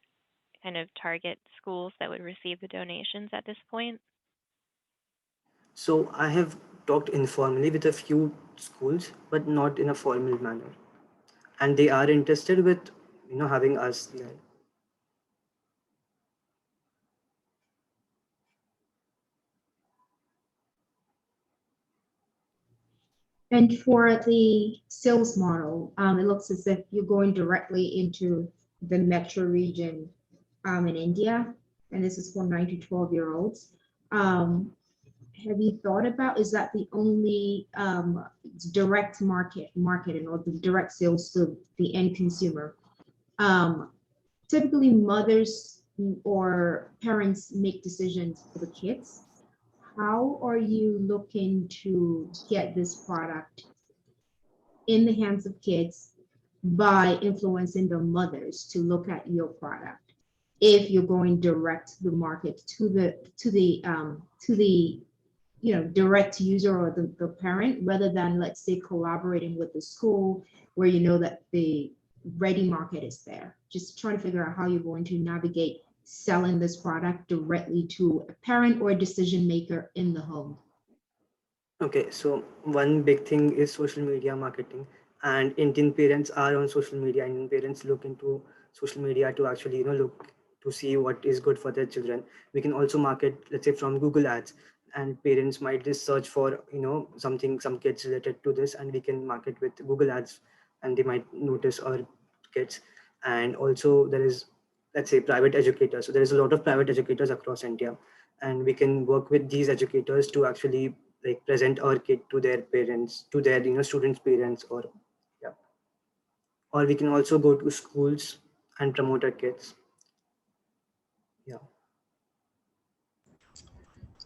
Speaker 4: kind of target schools that would receive the donations at this point?
Speaker 5: So I have talked informally with a few schools, but not in a formal manner, and they are interested with having us there.
Speaker 2: And for the sales model, it looks as if you're going directly into the metro region in India, and this is for 9 to 12-year-olds. Have you thought about, is that the only direct marketing or the direct sales to the end consumer? Typically, mothers or parents make decisions for the kids. How are you looking to get this product in the hands of kids by influencing the mothers to look at your product? If you're going direct to the market to the direct user or the parent, rather than, let's say, collaborating with the school where you know that the ready market is there. Just trying to figure out how you're going to navigate selling this product directly to a parent or a decision maker in the home.
Speaker 5: Okay, so one big thing is social media marketing, and Indian parents are on social media. Indian parents look into social media to actually look to see what is good for their children. We can also market, let's say, from Google Ads, and parents might just search for some kids related to this, and we can market with Google Ads, and they might notice our kids. And also there is, let's say, private educators. So there is a lot of private educators across India, and we can work with these educators to actually present our kit to their parents, to their students' parents, or yeah, or we can also go to schools and promote our kits. Yeah.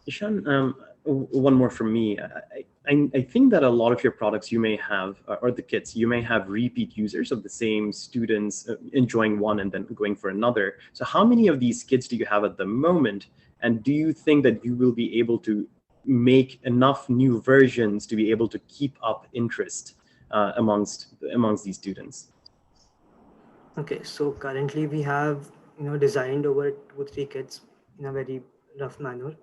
Speaker 3: Ishan, one more from me. I think that a lot of your products you may have, or the kits, you may have repeat users of the same students enjoying one and then going for another. So how many of these kits do you have at the moment? And do you think that you will be able to make enough new versions to be able to keep up interest amongst these students?
Speaker 5: Okay, so currently we have designed over 2-3 kits in a very rough manner,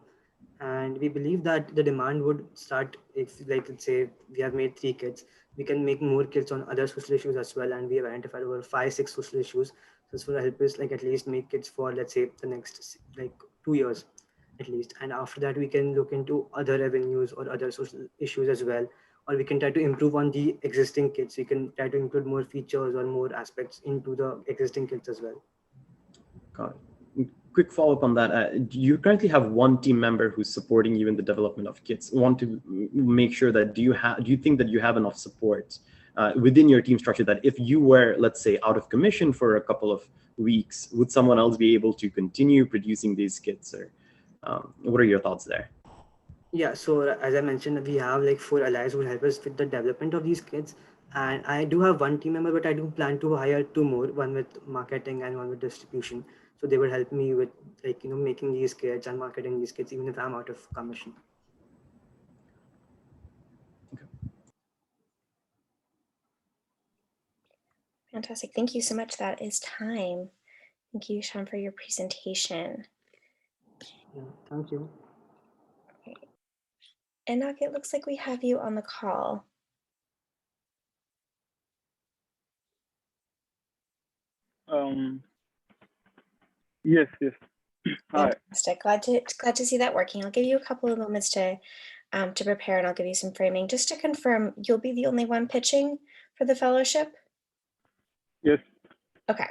Speaker 5: and we believe that the demand would start if, let's say, we have made 3 kits, we can make more kits on other social issues as well, and we have identified over 5-6 social issues. So this will help us at least make kits for, let's say, the next 2 years. at least. And after that, we can look into other avenues or other social issues as well. Or we can try to improve on the existing kits. We can try to include more features or more aspects into the existing kits as well.
Speaker 3: Got it. Quick follow-up on that. Do you currently have one team member who's supporting you in the development of kits? Want to make sure that do you think that you have enough support within your team structure that if you were, let's say, out of commission for a couple of weeks, would someone else be able to continue producing these kits? Or what are your thoughts there?
Speaker 5: Yeah, so as I mentioned, we have like 4 allies who will help us with the development of these kits. And I do have one team member, but I do plan to hire 2 more, one with marketing and one with distribution. So they will help me with like, making these kits and marketing these kits, even if I'm out of commission.
Speaker 1: Fantastic. Thank you so much. That is time. Thank you, Sean, for your presentation.
Speaker 5: Yeah, thank you.
Speaker 1: Okay. Enoch, it looks like we have you on the call.
Speaker 7: Yes. Hi.
Speaker 1: Fantastic. Glad to see that working. I'll give you a couple of moments to prepare, and I'll give you some framing. Just to confirm, you'll be the only one pitching for the fellowship?
Speaker 7: Yes.
Speaker 1: Okay.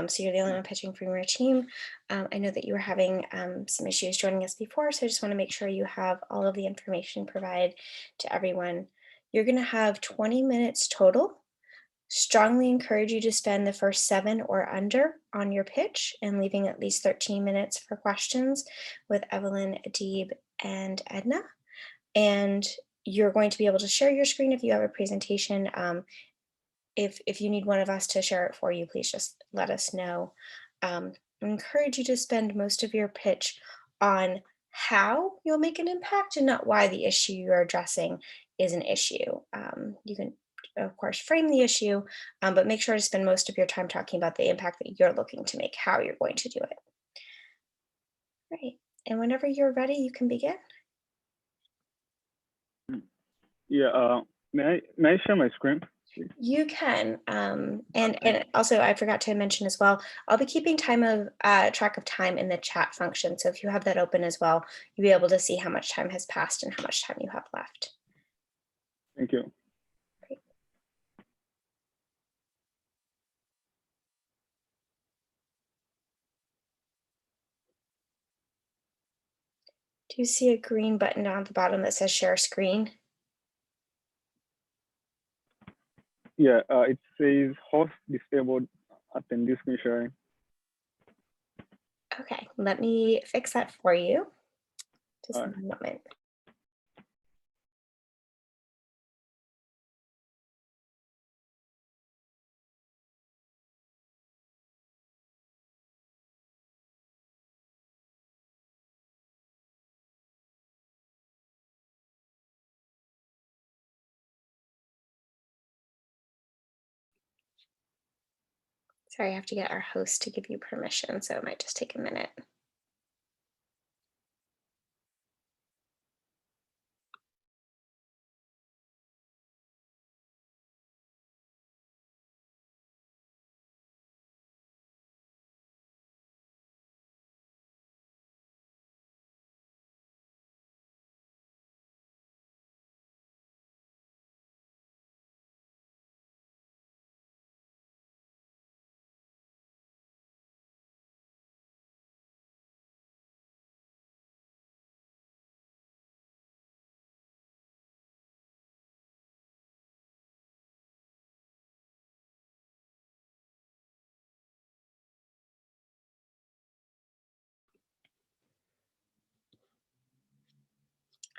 Speaker 1: So you're the only one pitching from your team. I know that you were having some issues joining us before, so I just want to make sure you have all of the information provided to everyone. You're going to have 20 minutes total. Strongly encourage you to spend the first 7 or under on your pitch and leaving at least 13 minutes for questions with Evelyn, Adib, and Edna. And you're going to be able to share your screen if you have a presentation. If you need one of us to share it for you, please just let us know. I encourage you to spend most of your pitch on how you'll make an impact and not why the issue you're addressing is an issue. You can, of course, frame the issue, but make sure to spend most of your time talking about the impact that you're looking to make, how you're going to do it. Right. And whenever you're ready, you can begin.
Speaker 7: Yeah. May I share my screen?
Speaker 1: You can, and also I forgot to mention as well, I'll be keeping track of time in the chat function. So if you have that open as well, you'll be able to see how much time has passed and how much time you have left.
Speaker 7: Thank you.
Speaker 1: Great. Do you see a green button down at the bottom that says share screen?
Speaker 7: Yeah, it says host disabled attendee screen sharing.
Speaker 1: Okay, let me fix that for you. Just
Speaker 7: All right.
Speaker 1: a moment. Sorry, I have to get our host to give you permission, so it might just take a minute.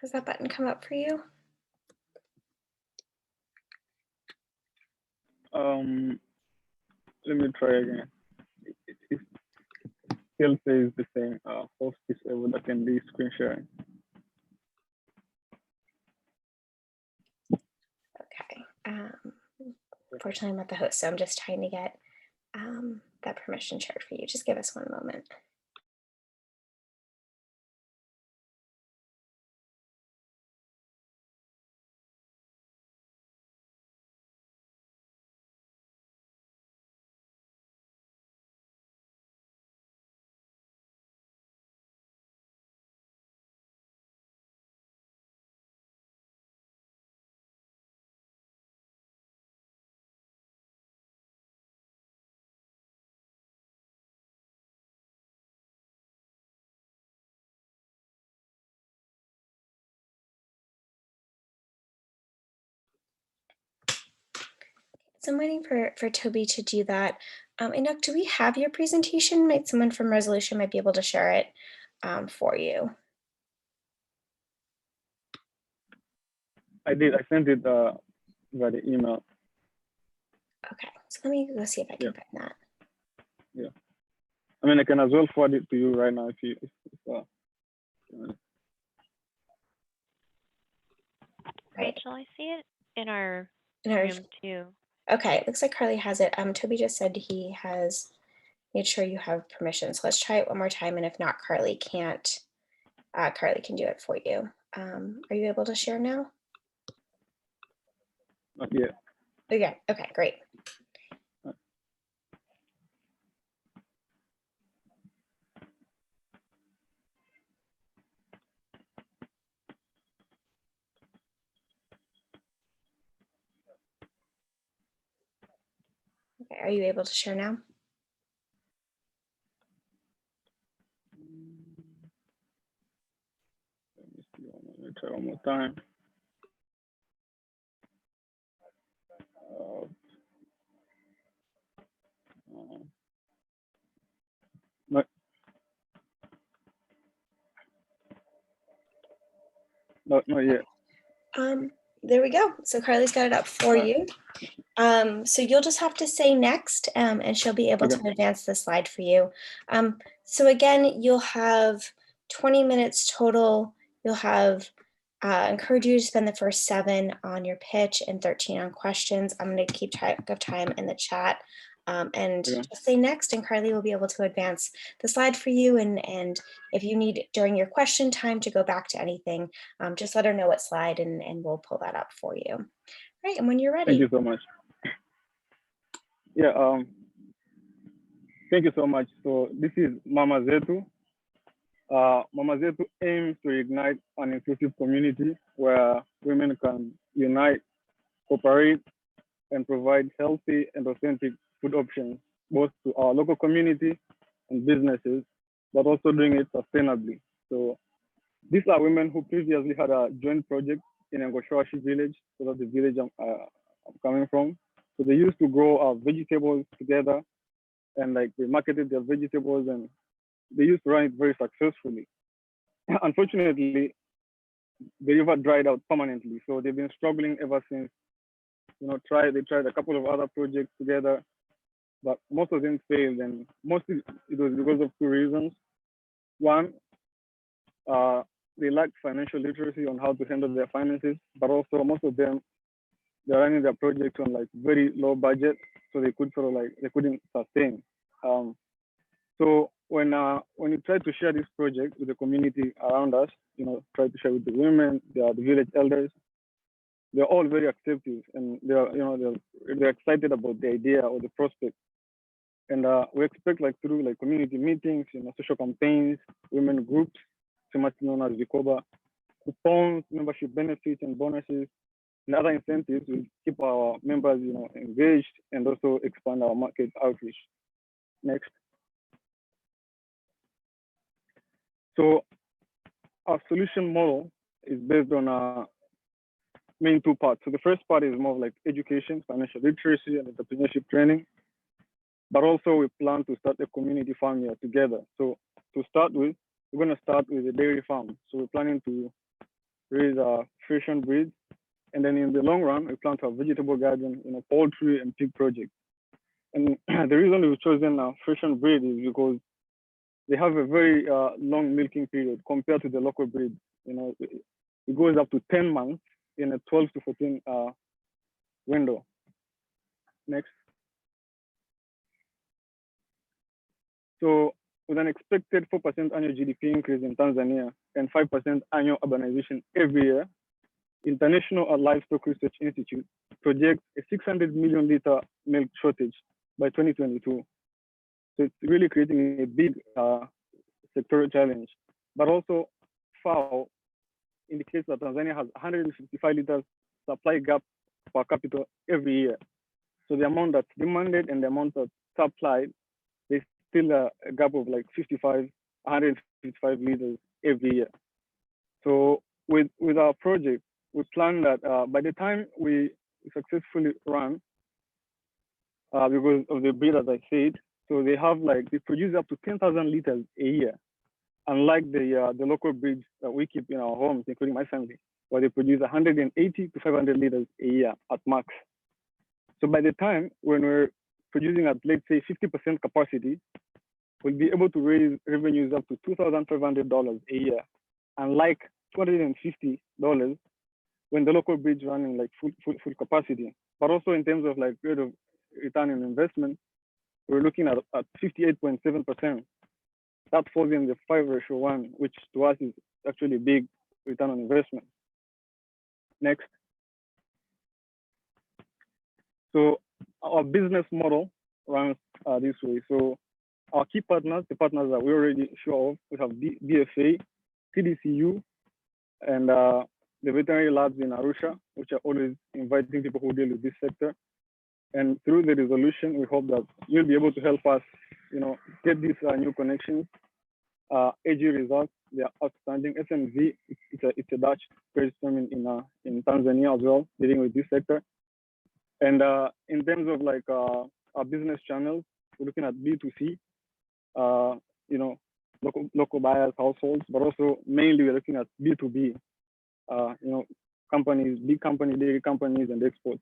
Speaker 1: Does that button come up for you?
Speaker 7: Let me try again. It still says the same. Host disabled attendee screen sharing.
Speaker 1: Okay. Unfortunately, I'm not the host, so I'm just trying to get that permission shared for you. Just give us one moment. So I'm waiting for Toby to do that. Enoch, do we have your presentation? Might someone from Resolution might be able to share it for you.
Speaker 7: I did. I sent it via the email.
Speaker 1: Okay, so let me go see if I can
Speaker 7: Yeah.
Speaker 1: find that.
Speaker 7: Yeah. I mean, I can as well forward it to you right now if you.
Speaker 1: Right.
Speaker 4: Shall I see it in our
Speaker 1: In our-
Speaker 4: room too?
Speaker 1: Okay, it looks like Carly has it. Toby just said he has made sure you have permission. So let's try it one more time. And if not, Carly can't. Carly can do it for you. Are you able to share now?
Speaker 7: Not yet.
Speaker 1: Okay. Okay. Great. Okay. Are you able to share now?
Speaker 7: Let me see. Let me try one more time. Not yet.
Speaker 1: There we go. So Carly's got it up for you. So you'll just have to say next, and she'll be able to advance the slide for you. So again, you'll have 20 minutes total. You'll have encourage you to spend the first 7 on your pitch and 13 on questions. I'm going to keep track of time in the chat. Just say next, and Carly will be able to advance the slide for you. And if you need during your question time to go back to anything, just let her know what slide, and we'll pull that up for you. All right, and when you're ready.
Speaker 7: Thank you so much. Yeah. Thank you so much. So this is Mama Zetu. Mama Zetu aims to ignite an inclusive community where women can unite, cooperate, and provide healthy and authentic food options, both to our local community and businesses, but also doing it sustainably. So these are women who previously had a joint project in Ngoshawashi village, so that's the village I'm coming from. So they used to grow vegetables together, and like they marketed their vegetables, and they used to run it very successfully. Unfortunately, the river dried out permanently, so they've been struggling ever since. They tried a couple of other projects together, but most of them failed, and mostly it was because of 2 reasons. One, they lack financial literacy on how to handle their finances, but also most of them, they're running their projects on like very low budget, so they couldn't sustain. So when you try to share this project with the community around us, try to share with the women, the village elders, they're all very accepting, and they're excited about the idea or the prospect. And we expect through community meetings, social campaigns, women groups, so much known as Vikoba, coupons, membership benefits and bonuses, and other incentives will keep our members, engaged and also expand our market outreach. Next. So our solution model is based on main 2 parts. So the first part is more of like education, financial literacy, and entrepreneurship training. But also we plan to start a community farm here together. So to start with, we're going to start with a dairy farm. So we're planning to raise Frisian breeds. And then in the long run, we plan to have vegetable garden, poultry and pig projects. And the reason we've chosen Frisian breed is because they have a very long milking period compared to the local breed. It goes up to 10 months in a 12 to 14 window. Next. So with an expected 4% annual GDP increase in Tanzania and 5% annual urbanization every year, International Livestock Research Institute projects a 600 million liter milk shortage by 2022. So it's really creating a big sectoral challenge. But also FAO indicates that Tanzania has 155 liters supply gap per capita every year. So the amount that's demanded and the amount that's supplied, there's still a gap of like 155 liters every year. So with our project, we plan that by the time we successfully run, because of the breed, as I said. So they have like, they produce up to 10,000 liters a year, unlike the local breeds that we keep in our homes, including my family, where they produce 180 to 500 liters a year at max. So by the time when we're producing at, let's say, 50% capacity, we'll be able to raise revenues up to $2,500 a year, unlike $250 when the local breeds running like full capacity. But also in terms of like rate of return on investment, we're looking at 58.7%. That falls in the 5:1, which to us is actually a big return on investment. Next. So our business model runs this way. So our key partners, the partners that we already sure of, we have BFA, CDCU, and the veterinary labs in Arusha, which are always inviting people who deal with this sector. And through the resolution, we hope that you'll be able to help us, get these new connections. AG results, they are outstanding. SMZ, it's a Dutch trade firm in Tanzania as well, dealing with this sector. And in terms of like our business channels, we're looking at B2C, local buyers, households, but also mainly we're looking at B2B, companies, big companies, dairy companies, and exports.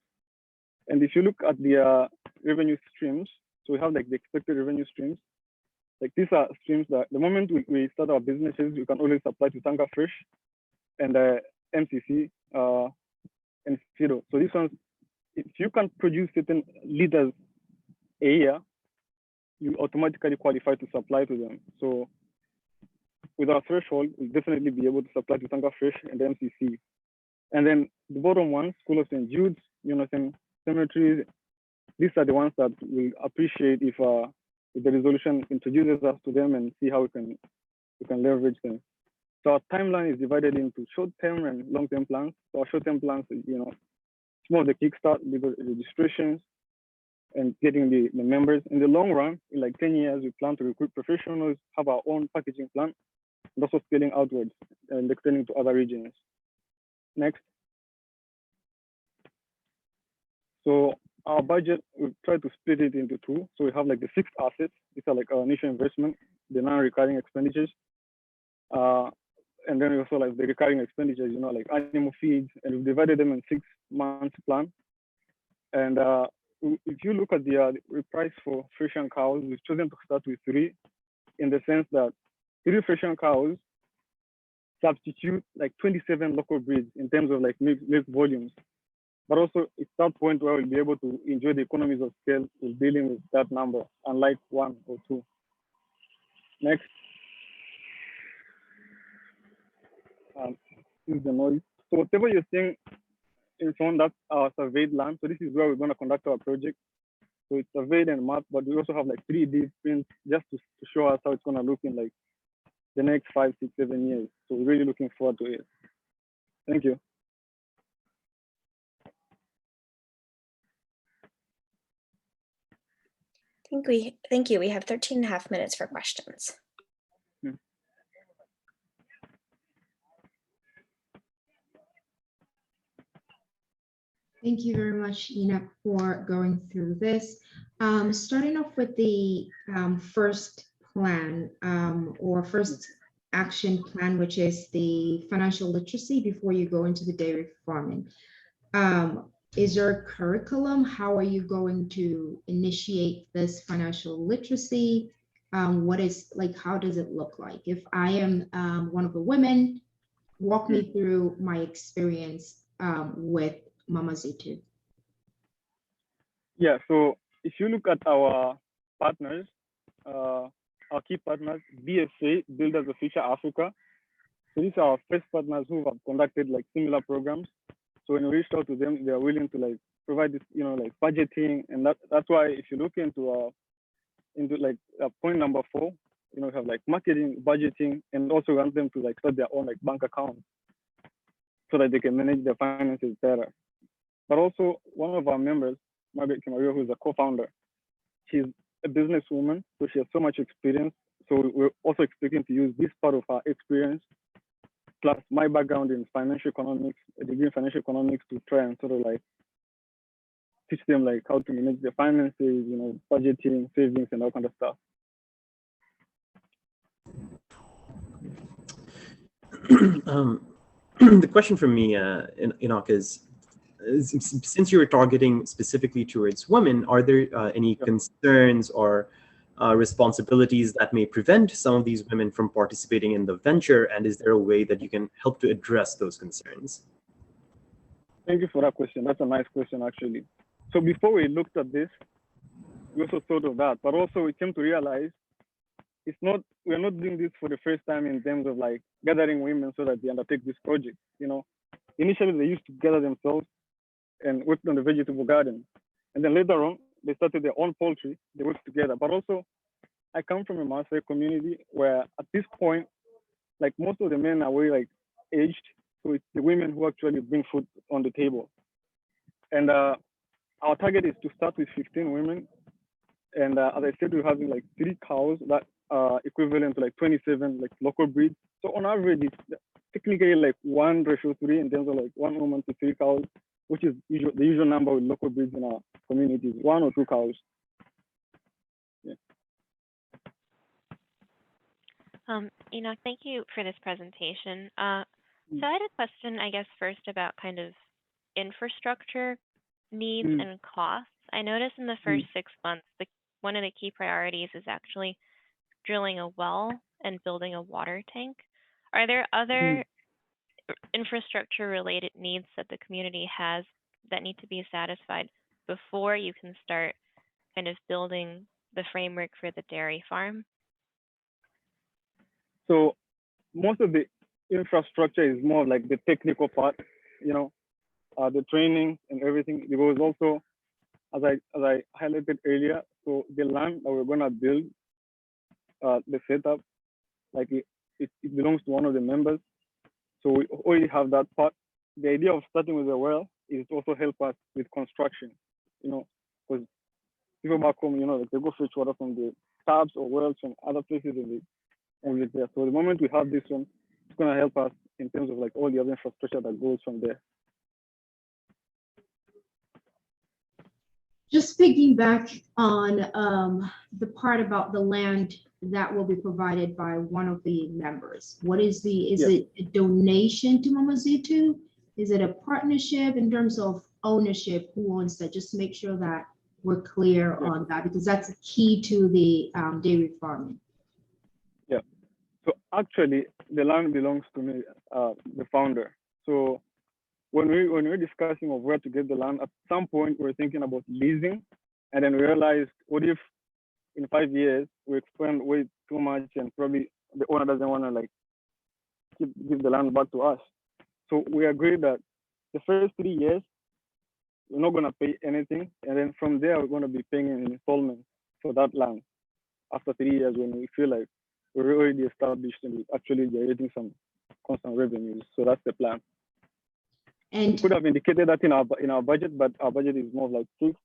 Speaker 7: And if you look at the revenue streams, so we have like the expected revenue streams. Like these are streams that the moment we start our businesses, we can always apply to Tanga Fresh and MCC and Fido. So these ones, if you can produce certain liters a year, you automatically qualify to supply to them. So with our threshold, we'll definitely be able to supply to Tanga Fresh and MCC. And then the bottom one, School of St. Jude's, cemeteries, these are the ones that we appreciate if the resolution introduces us to them and see how we can leverage them. So our timeline is divided into short-term and long-term plans. So our short-term plans is, it's more of the kickstart, the registrations and getting the members. In the long run, in like 10 years, we plan to recruit professionals, have our own packaging plant, and also scaling outwards and extending to other regions. Next. So our budget, we try to split it into two. So we have like the fixed assets. These are like our initial investment, the non-recurring expenditures. And then we also like the recurring expenditures, like animal feeds, and we've divided them in 6 months plan. And if you look at the price for Frisian cows, we've chosen to start with 3, in the sense that 3 Frisian cows substitute like 27 local breeds in terms of like milk volumes. But also it's that point where we'll be able to enjoy the economies of scale with dealing with that number, unlike 1 or 2. Next. Is the noise. So whatever you're seeing in front, that's our surveyed land. So this is where we're going to conduct our project. So it's surveyed and mapped, but we also have like 3D prints just to show us how it's going to look in like the next 5, 6, 7 years. So we're really looking forward to it. Thank you.
Speaker 1: Thank you. We have 13.5 minutes for questions.
Speaker 2: Thank you very much, Ina, for going through this. Starting off with the first plan or first action plan, which is the financial literacy before you go into the dairy farming. Is there a curriculum? How are you going to initiate this financial literacy? What is like, how does it look like? If I am one of the women, walk me through my experience with Mama Zetu.
Speaker 7: Yeah, so if you look at our partners, our key partners, BSA, Builders of Future Africa. So these are our first partners who have conducted like similar programs. So when we reached out to them, they are willing to like provide this, like budgeting, and that's why if you look into like point number 4, we have like marketing, budgeting, and also want them to like start their own like bank account so that they can manage their finances better. But also one of our members, Margaret Kimario, who's a co-founder, she's a businesswoman, so she has so much experience. So we're also expecting to use this part of her experience, plus my background in financial economics, a degree in financial economics, to try and sort of like teach them like how to manage their finances, you know, budgeting, savings, and all kind of stuff.
Speaker 3: The question from me, Enoch, is since you were targeting specifically towards women, are there any concerns or responsibilities that may prevent some of these women from participating in the venture? And is there a way that you can help to address those concerns?
Speaker 7: Thank you for that question. That's a nice question, actually. So before we looked at this, we also thought of that, but also we came to realize we're not doing this for the first time in terms of like gathering women so that they undertake this project. You know, initially they used to gather themselves and worked on the vegetable garden. And then later on, they started their own poultry, they worked together. But also, I come from a Maasai community where at this point, like most of the men are very like aged, so it's the women who actually bring food on the table. And our target is to start with 15 women. And as I said, we're having like 3 cows that are equivalent to like 27 like local breeds. So on average, it's technically like 1:3 in terms of like 1 woman to 3 cows, which is the usual number with local breeds in our communities, 1 or 2 cows. Yeah.
Speaker 4: Enoch, thank you for this presentation. So I had a question, I guess, first about kind of infrastructure needs and costs. I noticed in the first 6 months, one of the key priorities is actually drilling a well and building a water tank. Are there other infrastructure related needs that the community has that need to be satisfied before you can start kind of building the framework for the dairy farm?
Speaker 7: So most of the infrastructure is more like the technical part, you know, the training and everything. Because also, as I highlighted earlier, so the land that we're gonna build, the setup, like it belongs to one of the members. So we already have that part. The idea of starting with a well is to also help us with construction, you know, because people back home, you know, like they go fetch water from the taps or wells from other places and it's there. So the moment we have this one, it's gonna help us in terms of like all the other infrastructure that goes from there.
Speaker 2: Just piggyback on the part about the land that will be provided by one of the members. What is it a donation to Mama Zito? Is it a partnership in terms of ownership? Who owns that? Just make sure that we're clear on that, because that's a key to the dairy farming.
Speaker 7: Yeah. So actually, the land belongs to me, the founder. So when we're discussing of where to get the land, at some point we're thinking about leasing, and then we realized, what if in 5 years we expand way too much and probably the owner doesn't want to like give the land back to us. So we agreed that the first 3 years we're not going to pay anything, and then from there we're going to be paying an installment for that land after 3 years when we feel like we're already established and we're actually generating some constant revenues. So that's the plan.
Speaker 2: And
Speaker 7: we could have indicated that in our budget, but our budget is more like 6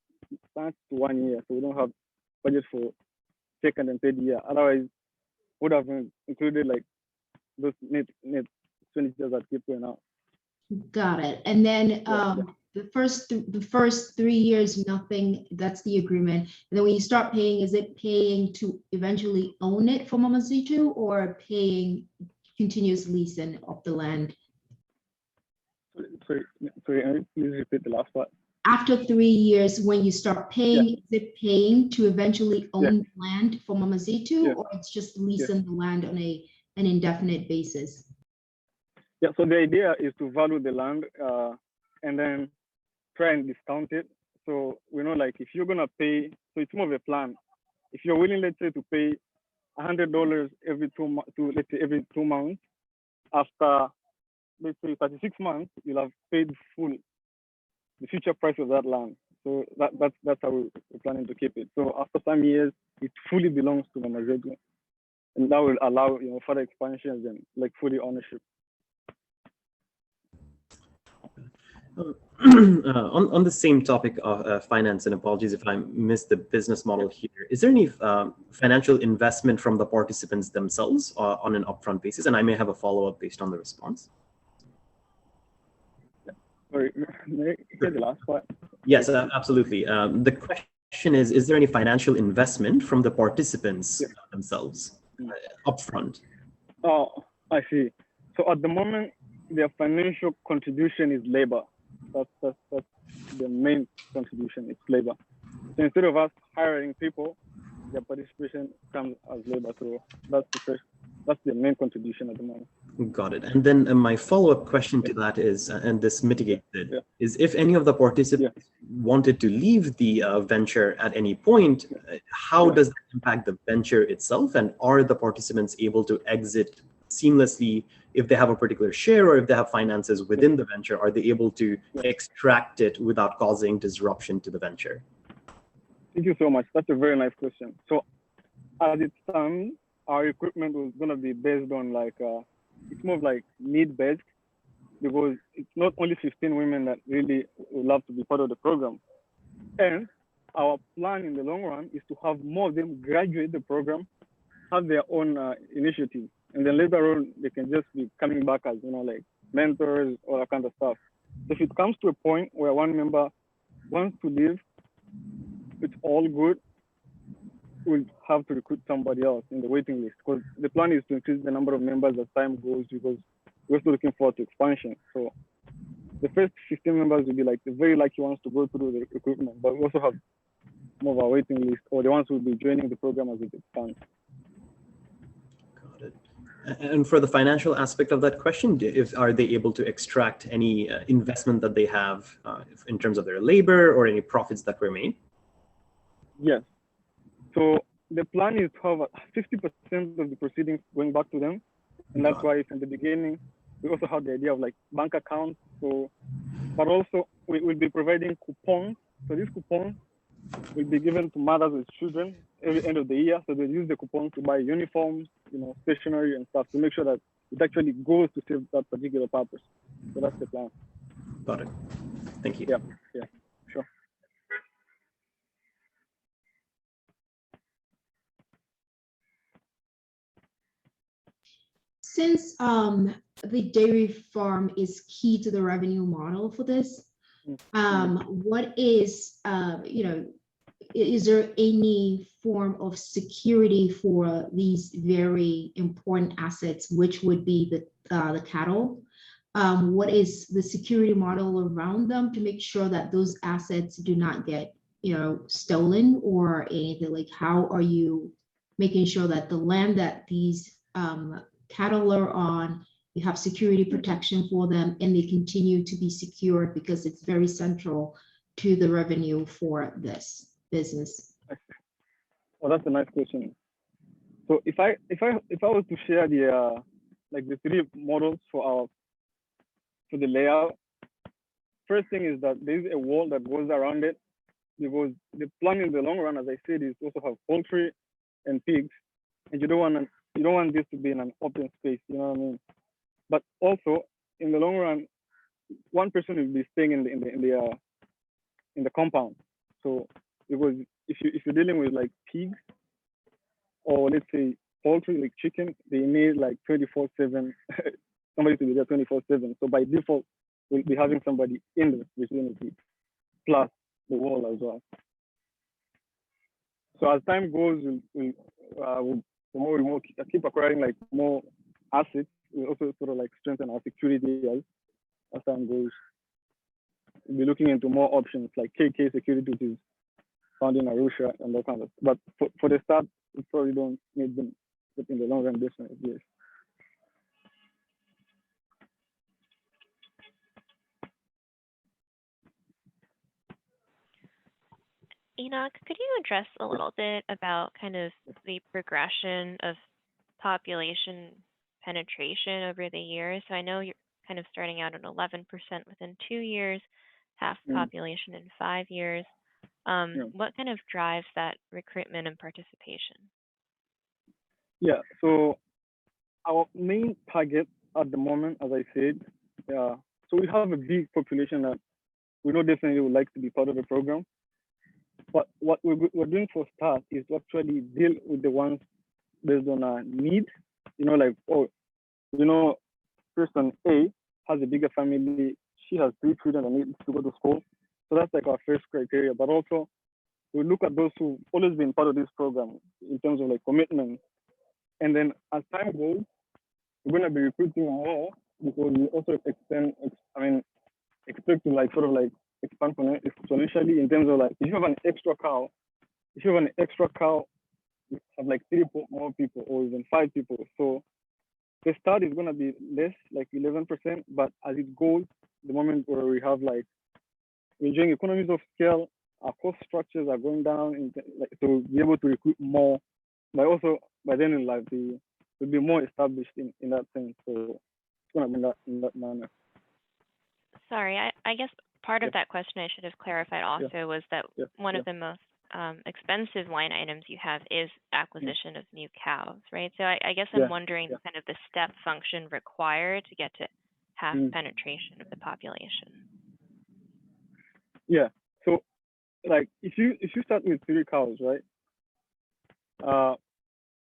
Speaker 7: months to 1 year, so we don't have budget for second and third year. Otherwise, would have included like those net expenditures that keep going out.
Speaker 2: got it. And then the first 3 years, nothing. That's the agreement. And then when you start paying, is it paying to eventually own it for Mama Zito, or paying continuous leasing of the land?
Speaker 7: Sorry, please repeat the last part.
Speaker 2: After 3 years, when you start paying, is it paying to eventually own the land for Mama Zito, or it's just leasing the land on an indefinite basis?
Speaker 7: Yeah, so the idea is to value the land and then try and discount it. So we know, like, if you're gonna pay, so it's more of a plan. If you're willing, let's say, to pay $100 every 2 months, after let's say 36 months, you'll have paid full the future price of that land. So that's how we're planning to keep it. So after some years, it fully belongs to Mama Zito, and that will allow, you know, further expansions and like fully ownership.
Speaker 3: On the same topic of finance, and apologies if I missed the business model here, is there any financial investment from the participants themselves on an upfront basis? And I may have a follow-up based on the response.
Speaker 7: Sorry, may I get the last part?
Speaker 3: Yes, absolutely. The question is there any financial investment from the participants themselves upfront?
Speaker 7: Oh, I see. So at the moment, their financial contribution is labor. That's the main contribution. It's labor. So instead of us hiring people, their participation comes as labor. So that's the main contribution at the moment.
Speaker 3: Got it. And then my follow-up question to that is, and this mitigates it, is if any of the participants wanted to leave the venture at any point, how does that impact the venture itself? And are the participants able to exit seamlessly if they have a particular share or if they have finances within the venture? Are they able to extract it without causing disruption to the venture?
Speaker 7: Thank you so much. That's a very nice question. So as it stands, our equipment was going to be based on it's more of like need-based, because it's not only 15 women that really would love to be part of the program. And our plan in the long run is to have more of them graduate the program, have their own initiative. And then later on, they can just be coming back as, like mentors, all that kind of stuff. So if it comes to a point where one member wants to leave, it's all good. We'll have to recruit somebody else in the waiting list, because the plan is to increase the number of members as time goes, because we're still looking forward to expansion. So the first 15 members will be like the very lucky ones to go through the recruitment, but we also have more of our waiting list, or the ones who will be joining the program as it expands.
Speaker 3: Got it. And for the financial aspect of that question, are they able to extract any investment that they have in terms of their labor or any profits that were made?
Speaker 7: Yes. So the plan is to have 50% of the proceedings going back to them. And that's why from the beginning, we also have the idea of like bank accounts. So, but also we will be providing coupons. So these coupons will be given to mothers with children every end of the year. So they use the coupons to buy uniforms, stationery and stuff, to make sure that it actually goes to serve that particular purpose. So that's the plan.
Speaker 3: Got it. Thank you.
Speaker 7: Yeah, sure.
Speaker 2: Since the dairy farm is key to the revenue model for this, what is, is there any form of security for these very important assets, which would be the cattle? What is the security model around them to make sure that those assets do not get, stolen or anything? Like, how are you making sure that the land that these cattle are on, you have security protection for them and they continue to be secured, because it's very central to the revenue for this business?
Speaker 7: Oh, that's a nice question. So if I was to share the the three models for the layout, first thing is that there is a wall that goes around it, because the plan in the long run, as I said, is also have poultry and pigs, and you don't want this to be in an open space, you know what I mean? But also in the long run, one person will be staying in the compound. So because if you're dealing with like pigs, or let's say poultry like chicken, they need like 24/7 somebody to be there 24/7. So by default, we'll be having somebody in the vicinity, plus the wall as well. So as time goes, we'll keep acquiring like more assets. We also sort of like strengthen our security as time goes. We'll be looking into more options like KK security, which is found in Arusha and that kind of. But for the start, we probably don't need them, but in the long run, definitely yes.
Speaker 4: Enoch, could you address a little bit about kind of the progression of population penetration over the years? So I know you're kind of starting out at 11% within 2 years, half the population in 5 years. What kind of drives that recruitment and participation?
Speaker 7: Yeah, so our main target at the moment, as I said, so we have a big population that we know definitely would like to be part of the program. But what we're doing for start is to actually deal with the ones based on a need. Person A has a bigger family. She has 3 children that need to go to school. So that's like our first criteria. But also, we look at those who've always been part of this program in terms of like commitment. And then as time goes, we're going to be recruiting more because we also expect to like sort of like expand exponentially in terms of like, if you have an extra cow, you have like 3 more people or even 5 people. So the start is going to be less, like 11%, but as it goes, the moment where we have like, we're enjoying economies of scale, our cost structures are going down, to be able to recruit more, but also by then in life, we'll be more established in that sense. So it's going to be in that manner.
Speaker 4: Sorry, I guess part of that question I should have clarified also was that one of the most expensive line items you have is acquisition of new cows, right? So I guess I'm wondering kind of the step function required to get to half penetration of the population.
Speaker 7: Yeah. So like if you start with 3 cows, right?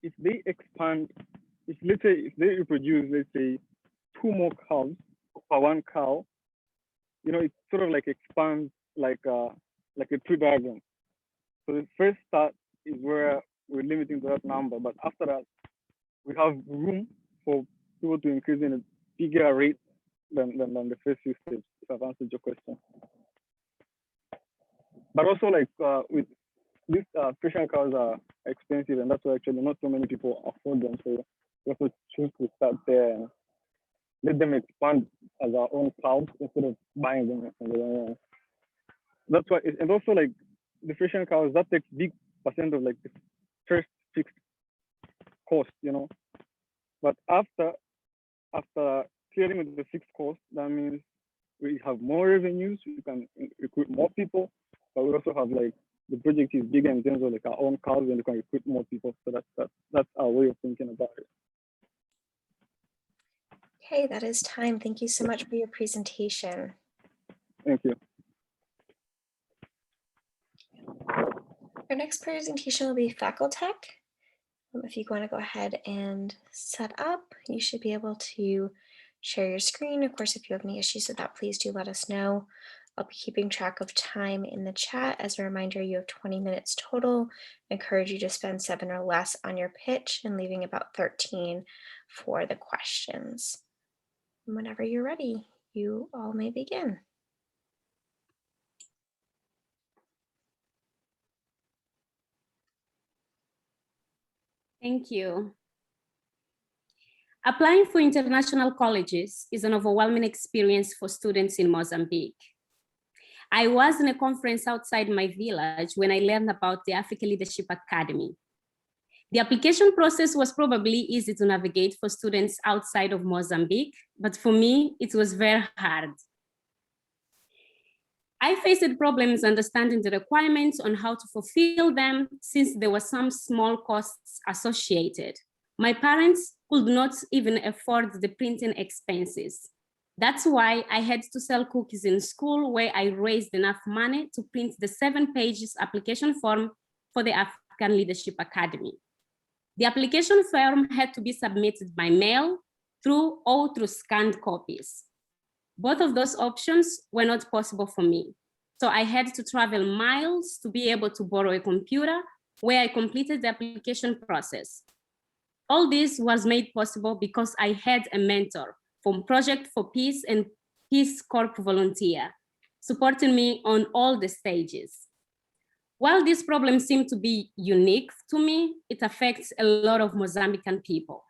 Speaker 7: If they expand, if they reproduce, let's say 2 more cows per 1 cow, you know, it sort of like expands like a tree diagram. So the first start is where we're limiting to that number, but after that, we have room for people to increase in a bigger rate than the first few steps, if I've answered your question. But also like with these Christian cows are expensive, and that's why actually not so many people afford them. So we also choose to start there and let them expand as our own cows instead of buying them. That's why, and also like the Christian cows, that takes big percent of like the first fixed cost, you know. But after clearing with the fixed cost, that means we have more revenues, we can recruit more people, but we also have like the project is bigger in terms of like our own cows, and we can recruit more people. So that's our way of thinking about it.
Speaker 1: Okay, that is time. Thank you so much for your presentation.
Speaker 7: Thank you.
Speaker 1: Our next presentation will be Facltech. If you want to go ahead and set up, you should be able to share your screen. Of course, if you have any issues with that, please do let us know. I'll be keeping track of time in the chat. As a reminder, you have 20 minutes total. I encourage you to spend 7 or less on your pitch and leaving about 13 for the questions. And whenever you're ready, you all may begin.
Speaker 8: Thank you. Applying for international colleges is an overwhelming experience for students in Mozambique. I was in a conference outside my village when I learned about the African Leadership Academy. The application process was probably easy to navigate for students outside of Mozambique, but for me, it was very hard. I faced problems understanding the requirements on how to fulfill them, since there were some small costs associated. My parents could not even afford the printing expenses. That's why I had to sell cookies in school, where I raised enough money to print the 7 pages application form for the African Leadership Academy. The application form had to be submitted by mail, through scanned copies. Both of those options were not possible for me. So I had to travel miles to be able to borrow a computer, where I completed the application process. All this was made possible because I had a mentor from Project for Peace and Peace Corps volunteer, supporting me on all the stages. While this problem seemed to be unique to me, it affects a lot of Mozambican people.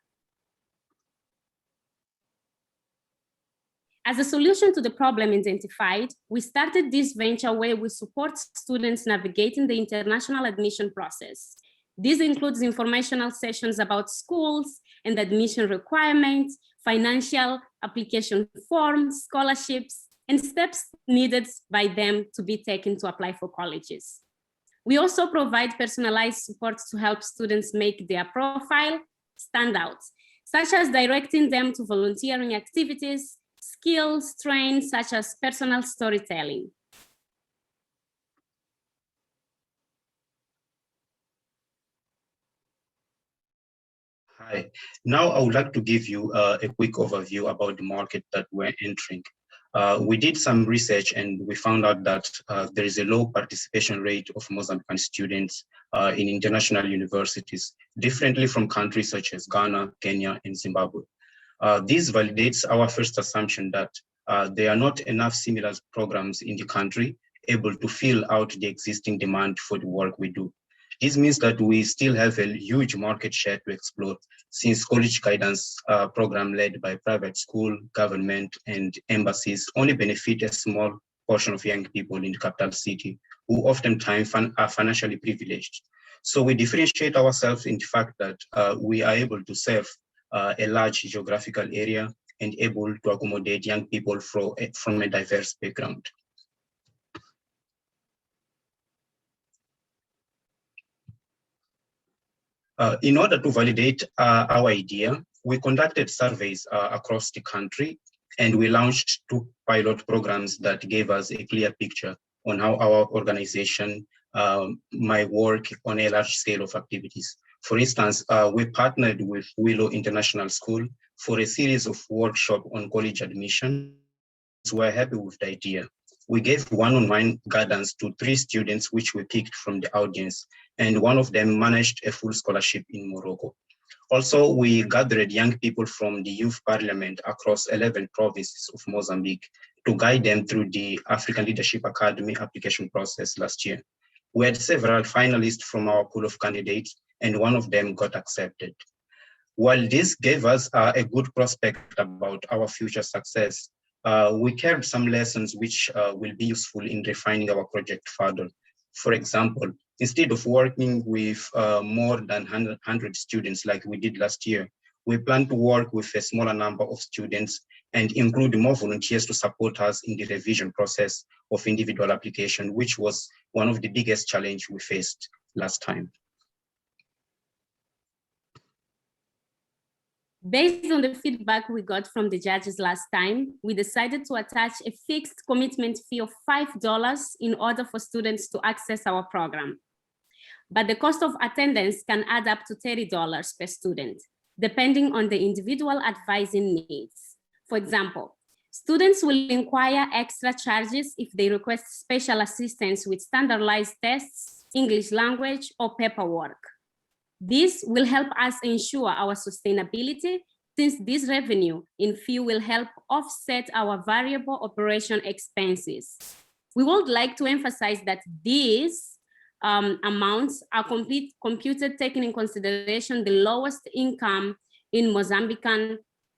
Speaker 8: As a solution to the problem identified, we started this venture where we support students navigating the international admission process. This includes informational sessions about schools and admission requirements, financial application forms, scholarships, and steps needed by them to be taken to apply for colleges. We also provide personalized support to help students make their profile stand out, such as directing them to volunteering activities, skills trained such as personal storytelling.
Speaker 9: Hi, now I would like to give you a quick overview about the market that we're entering. We did some research and we found out that there is a low participation rate of Mozambican students in international universities, differently from countries such as Ghana, Kenya, and Zimbabwe. This validates our first assumption that there are not enough similar programs in the country able to fill out the existing demand for the work we do. This means that we still have a huge market share to explore, since college guidance program led by private school, government, and embassies only benefit a small portion of young people in the capital city who oftentimes are financially privileged. So we differentiate ourselves in the fact that we are able to serve a large geographical area and able to accommodate young people from a diverse background. In order to validate our idea, we conducted surveys across the country, and we launched 2 pilot programs that gave us a clear picture on how our organization might work on a large scale of activities. For instance, we partnered with Willow International School for a series of workshops on college admission. We were happy with the idea. We gave one-on-one guidance to 3 students, which we picked from the audience, and one of them managed a full scholarship in Morocco. Also, we gathered young people from the youth parliament across 11 provinces of Mozambique to guide them through the African Leadership Academy application process last year. We had several finalists from our pool of candidates, and one of them got accepted. While this gave us a good prospect about our future success, we carried some lessons which will be useful in refining our project further. For example, instead of working with more than 100 students like we did last year, we plan to work with a smaller number of students and include more volunteers to support us in the revision process of individual application, which was one of the biggest challenges we faced last time.
Speaker 8: Based on the feedback we got from the judges last time, we decided to attach a fixed commitment fee of $5 in order for students to access our program. But the cost of attendance can add up to $30 per student, depending on the individual advising needs. For example, students will inquire extra charges if they request special assistance with standardized tests, English language, or paperwork. This will help us ensure our sustainability, since this revenue in fee will help offset our variable operation expenses. We would like to emphasize that these amounts are computed taking in consideration the lowest income in Mozambican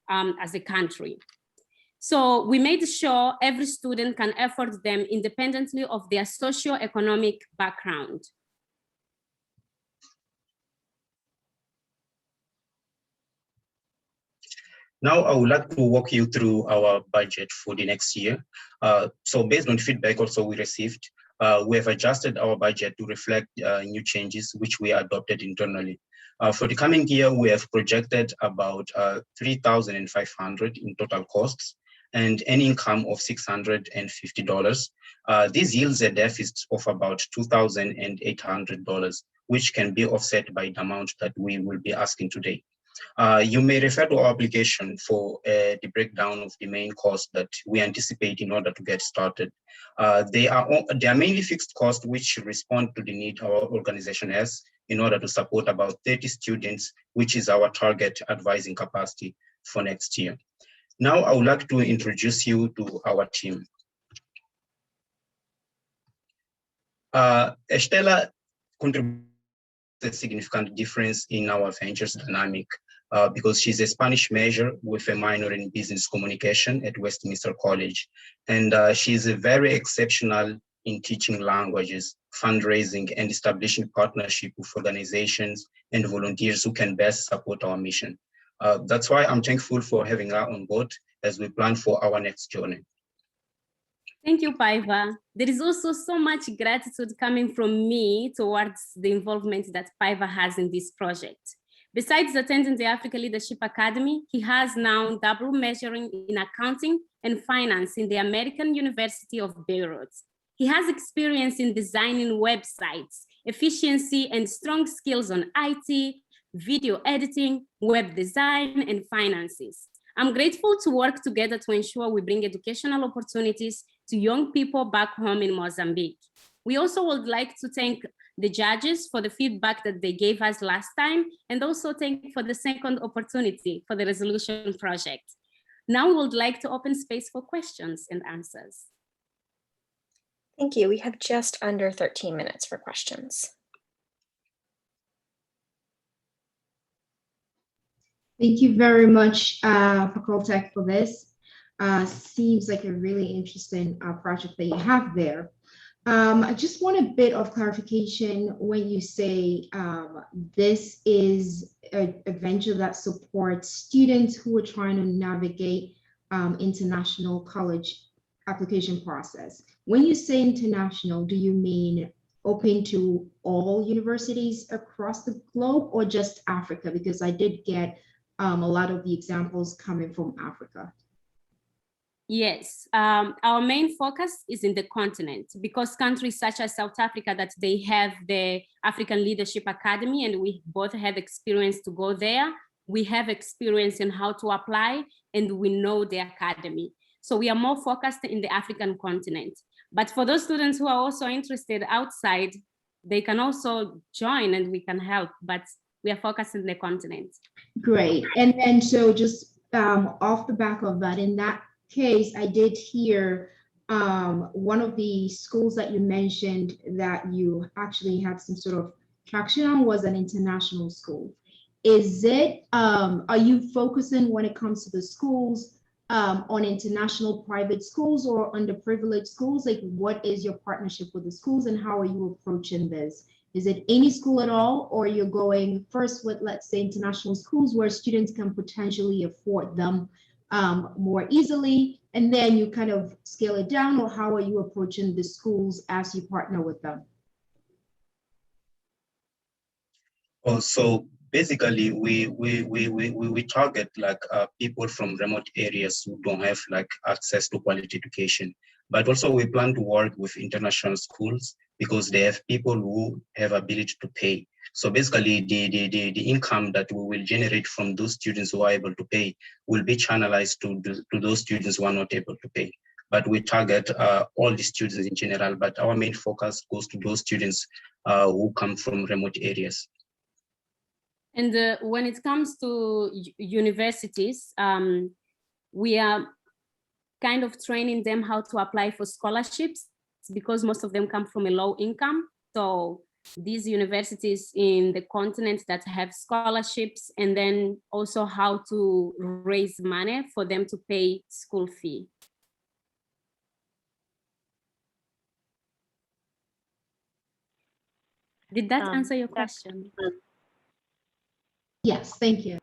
Speaker 8: as a country. So we made sure every student can afford them independently of their socio-economic background.
Speaker 9: Now, I would like to walk you through our budget for the next year. So based on feedback also we received, we have adjusted our budget to reflect new changes which we adopted internally. For the coming year, we have projected about $3,500 in total costs and an income of $650. This yields a deficit of about $2,800, which can be offset by the amount that we will be asking today. You may refer to our application for the breakdown of the main costs that we anticipate in order to get started. They are mainly fixed costs which respond to the need our organization has in order to support about 30 students, which is our target advising capacity for next year. Now, I would like to introduce you to our team. Estela contributes a significant difference in our ventures dynamic because she's a Spanish major with a minor in business communication at Westminster College. And she's very exceptional in teaching languages, fundraising, and establishing partnership with organizations and volunteers who can best support our mission. That's why I'm thankful for having her on board as we plan for our next journey.
Speaker 8: Thank you, Paiva. There is also so much gratitude coming from me towards the involvement that Paiva has in this project. Besides attending the Africa Leadership Academy, he has now double majoring in accounting and finance in the American University of Beirut. He has experience in designing websites, efficiency, and strong skills on IT, video editing, web design, and finances. I'm grateful to work together to ensure we bring educational opportunities to young people back home in Mozambique. We also would like to thank the judges for the feedback that they gave us last time, and also thank for the second opportunity for the resolution project. Now we would like to open space for questions and answers.
Speaker 1: Thank you. We have just under 13 minutes for questions.
Speaker 2: Thank you very much, Facltech, for this. Seems like a really interesting project that you have there. I just want a bit of clarification when you say this is a venture that supports students who are trying to navigate international college application process. When you say international, do you mean open to all universities across the globe or just Africa? Because I did get a lot of the examples coming from Africa.
Speaker 8: Yes, our main focus is in the continent, because countries such as South Africa, that they have the African Leadership Academy, and we both have experience to go there. We have experience in how to apply, and we know the academy. So we are more focused in the African continent. But for those students who are also interested outside, they can also join and we can help, but we are focused in the continent.
Speaker 2: Great. And then so just off the back of that, in that case, I did hear one of the schools that you mentioned that you actually had some sort of traction on was an international school. Is it, are you focusing when it comes to the schools on international private schools or underprivileged schools? Like, what is your partnership with the schools and how are you approaching this? Is it any school at all, or you're going first with, let's say, international schools where students can potentially afford them more easily, and then you kind of scale it down, or how are you approaching the schools as you partner with them?
Speaker 9: So basically, we target like people from remote areas who don't have like access to quality education. But also we plan to work with international schools because they have people who have ability to pay. So basically the income that we will generate from those students who are able to pay will be channelized to those students who are not able to pay. But we target all the students in general, but our main focus goes to those students who come from remote areas.
Speaker 8: And when it comes to universities, we are kind of training them how to apply for scholarships, because most of them come from a low income. So these universities in the continent that have scholarships, and then also how to raise money for them to pay school fee. Did that answer your question?
Speaker 2: Yes, thank you.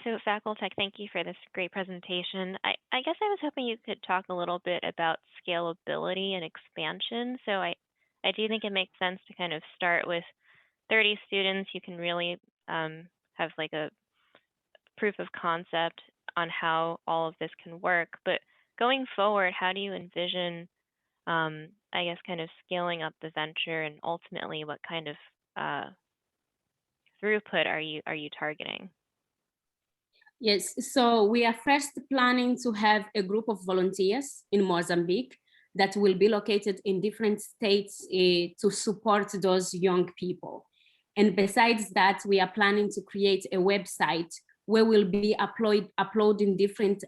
Speaker 4: So Facltech, thank you for this great presentation. I guess I was hoping you could talk a little bit about scalability and expansion. So I do think it makes sense to kind of start with 30 students. You can really have like a proof of concept on how all of this can work. But going forward, how do you envision, I guess, kind of scaling up the venture, and ultimately what kind of throughput are you targeting?
Speaker 8: Yes, so we are first planning to have a group of volunteers in Mozambique that will be located in different states to support those young people. And besides that, we are planning to create a website where we'll be uploading different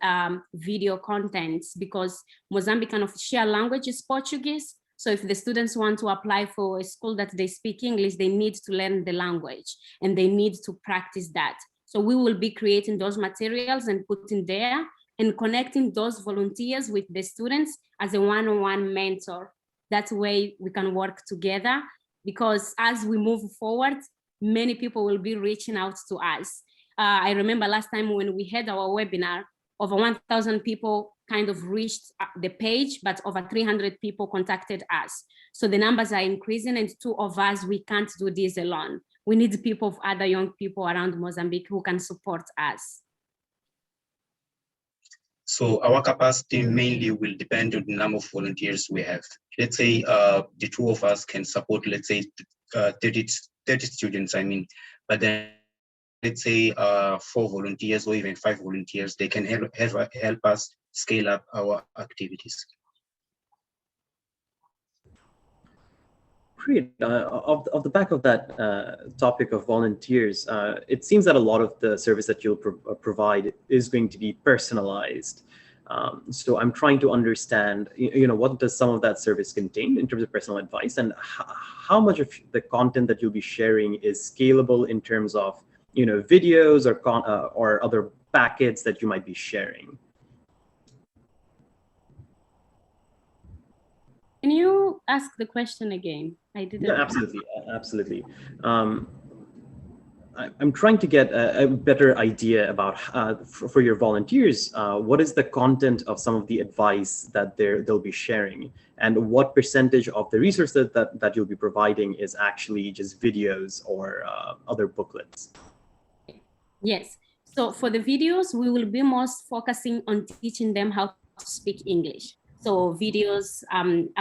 Speaker 8: video contents, because Mozambican official language is Portuguese. So if the students want to apply for a school that they speak English, they need to learn the language and they need to practice that. So we will be creating those materials and putting there and connecting those volunteers with the students as a one-on-one mentor. That way we can work together, because as we move forward, many people will be reaching out to us. I remember last time when we had our webinar, over 1,000 people kind of reached the page, but over 300 people contacted us. So the numbers are increasing, and two of us, we can't do this alone. We need people of other young people around Mozambique who can support us.
Speaker 9: So our capacity mainly will depend on the number of volunteers we have. Let's say the two of us can support, let's say 30 students, I mean, but then let's say 4 volunteers or even 5 volunteers, they can help us scale up our activities.
Speaker 3: Great. Of the back of that topic of volunteers, it seems that a lot of the service that you'll provide is going to be personalized. So I'm trying to understand, what does some of that service contain in terms of personal advice, and how much of the content that you'll be sharing is scalable in terms of, videos or other packets that you might be sharing.
Speaker 8: Can you ask the question again? I didn't.
Speaker 3: Yeah, absolutely. I'm trying to get a better idea about, for your volunteers, what is the content of some of the advice that they'll be sharing, and what percentage of the resource that you'll be providing is actually just videos or other booklets?
Speaker 8: Yes. So for the videos, we will be most focusing on teaching them how to speak English. So videos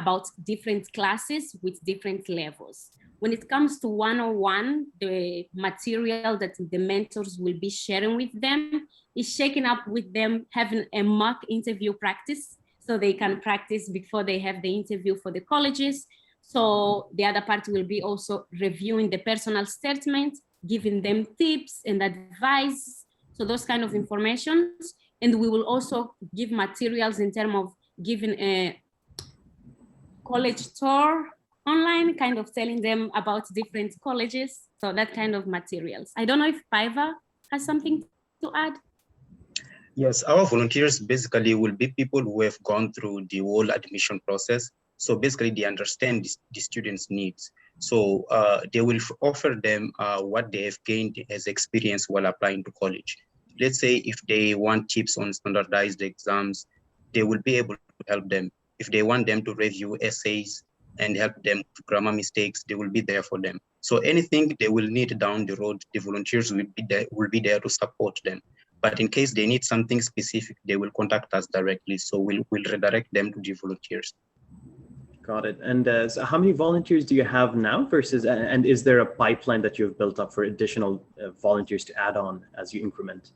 Speaker 8: about different classes with different levels. When it comes to one-on-one, the material that the mentors will be sharing with them is shaking up with them having a mock interview practice, so they can practice before they have the interview for the colleges. So the other part will be also reviewing the personal statement, giving them tips and advice. So those kind of informations. And we will also give materials in terms of giving a college tour online, kind of telling them about different colleges. So that kind of materials. I don't know if Paiva has something to add.
Speaker 9: Yes, our volunteers basically will be people who have gone through the whole admission process. So basically they understand the students' needs. So they will offer them what they have gained as experience while applying to college. Let's say if they want tips on standardized exams, they will be able to help them. If they want them to review essays and help them with grammar mistakes, they will be there for them. So anything they will need down the road, the volunteers will be there to support them. But in case they need something specific, they will contact us directly. So we'll redirect them to the volunteers.
Speaker 3: Got it. And so how many volunteers do you have now versus, and is there a pipeline that you've built up for additional volunteers to add on as you increment?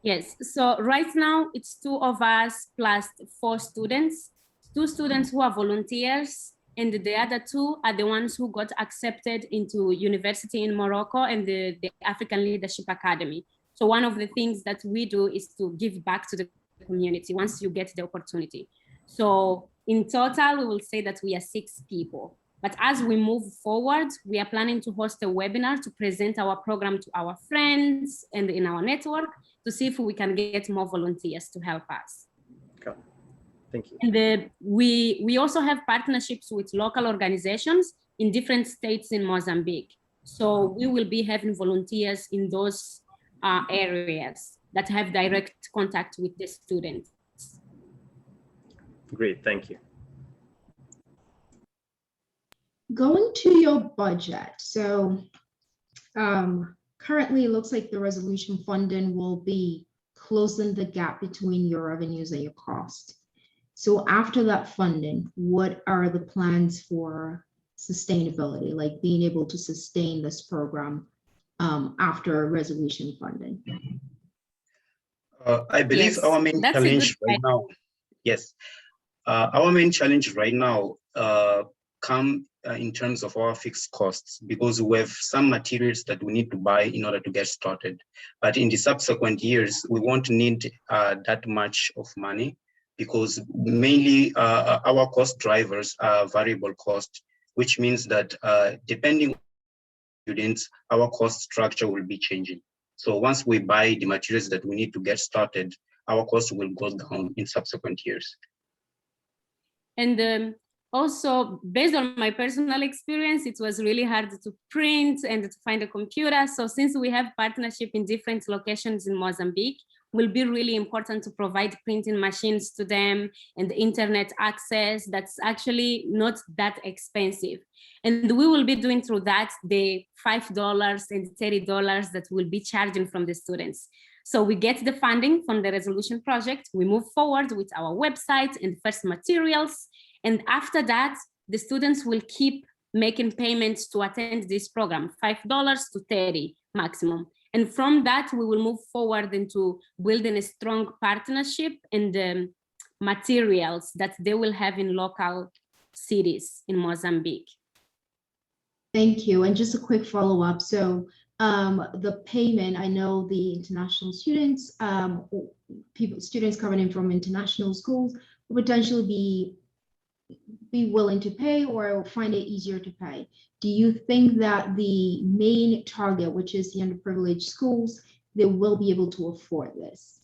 Speaker 8: Yes, so right now it's 2 of us plus 4 students, 2 students who are volunteers, and the other 2 are the ones who got accepted into university in Morocco and the African Leadership Academy. So one of the things that we do is to give back to the community once you get the opportunity. So in total, we will say that we are 6 people. But as we move forward, we are planning to host a webinar to present our program to our friends and in our network to see if we can get more volunteers to help us.
Speaker 3: Okay. Thank you.
Speaker 8: And we also have partnerships with local organizations in different states in Mozambique. So we will be having volunteers in those areas that have direct contact with the students.
Speaker 3: Great, thank you.
Speaker 2: Going to your budget. So currently it looks like the resolution funding will be closing the gap between your revenues and your cost. So after that funding, what are the plans for sustainability, like being able to sustain this program after resolution funding?
Speaker 9: I believe our main challenge right now, our main challenge right now come in terms of our fixed costs, because we have some materials that we need to buy in order to get started. But in the subsequent years, we won't need that much of money, because mainly our cost drivers are variable cost, which means that depending on students, our cost structure will be changing. So once we buy the materials that we need to get started, our cost will go down in subsequent years.
Speaker 8: And also, based on my personal experience, it was really hard to print and to find a computer. So since we have partnership in different locations in Mozambique, will be really important to provide printing machines to them and internet access that's actually not that expensive. And we will be doing through that the $5 and $30 that we'll be charging from the students. So we get the funding from the resolution project, we move forward with our website and first materials. And after that, the students will keep making payments to attend this program, $5 to $30 maximum. And from that, we will move forward into building a strong partnership and materials that they will have in local cities in Mozambique.
Speaker 2: Thank you. And just a quick follow-up. So the payment, I know the international students, students coming in from international schools will potentially be willing to pay or find it easier to pay. Do you think that the main target, which is the underprivileged schools, they will be able to afford this?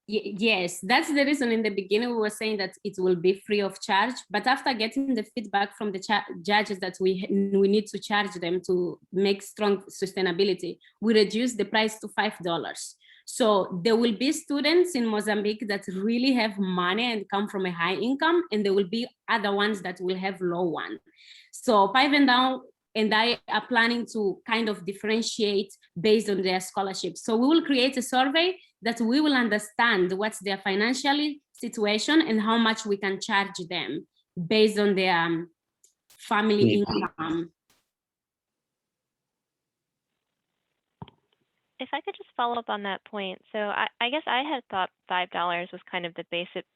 Speaker 8: Yes, that's the reason in the beginning we were saying that it will be free of charge, but after getting the feedback from the judges that we need to charge them to make strong sustainability, we reduced the price to $5. So there will be students in Mozambique that really have money and come from a high income, and there will be other ones that will have low one. So Pive and I are planning to kind of differentiate based on their scholarship. So we will create a survey that we will understand what's their financial situation and how much we can charge them based on their family income.
Speaker 4: If I could just follow up on that point. So I guess I had thought $5 was kind of the basic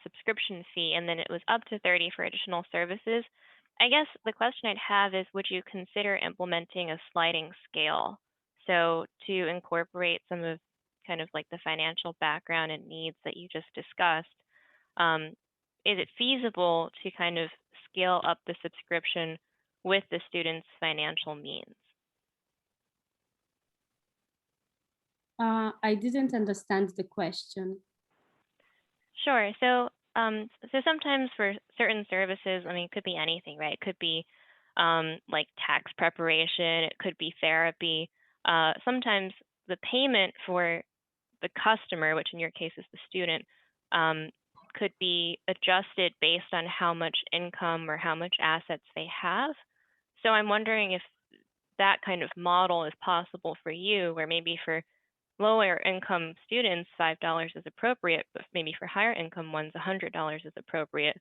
Speaker 4: subscription fee, and then it was up to $30 for additional services. I guess the question I'd have is, would you consider implementing a sliding scale? So to incorporate some of kind of like the financial background and needs that you just discussed, is it feasible to kind of scale up the subscription with the student's financial means?
Speaker 8: I didn't understand the question.
Speaker 4: Sure. So sometimes for certain services, I mean, it could be anything, right? It could be like tax preparation, it could be therapy. Sometimes the payment for the customer, which in your case is the student, could be adjusted based on how much income or how much assets they have. So I'm wondering if that kind of model is possible for you, where maybe for lower income students, $5 is appropriate, but maybe for higher income ones, $100 is appropriate.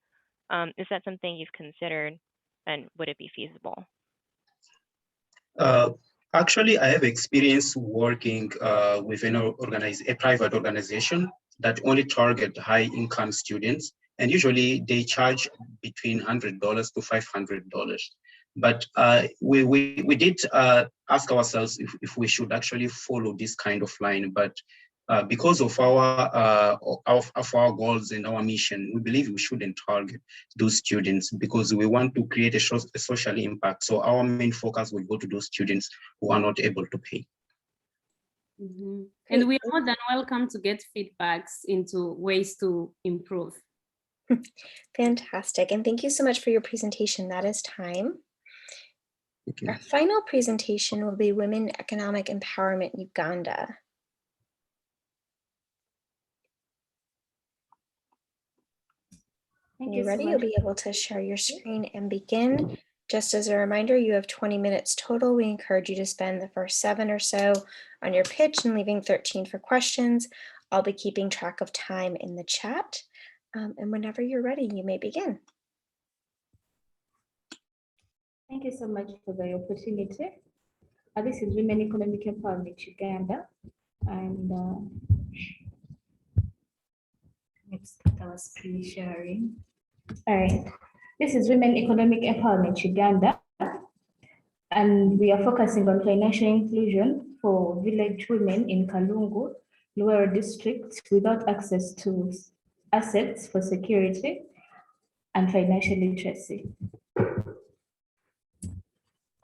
Speaker 4: Is that something you've considered, and would it be feasible?
Speaker 9: Actually, I have experience working with a private organization that only target high income students, and usually they charge between $100 to $500. But we did ask ourselves if we should actually follow this kind of line, but because of our goals and our mission, we believe we shouldn't target those students because we want to create a social impact. So our main focus will go to those students who are not able to pay.
Speaker 8: Mm-hmm. And we are more than welcome to get feedbacks into ways to improve.
Speaker 1: Fantastic. And thank you so much for your presentation. That is time. Our final presentation will be Women Economic Empowerment Uganda. When you're ready, you'll be able to share your screen and begin. Just as a reminder, you have 20 minutes total. We encourage you to spend the first 7 or so on your pitch and leaving 13 for questions. I'll be keeping track of time in the chat. And whenever you're ready, you may begin.
Speaker 10: Thank you so much for the opportunity. This is Women Economic Empowerment Uganda. And let's start our screen sharing. All right. This is Women Economic Empowerment Uganda. And we are focusing on financial inclusion for village women in Kalungu, Luero district, without access to assets for security and financial literacy.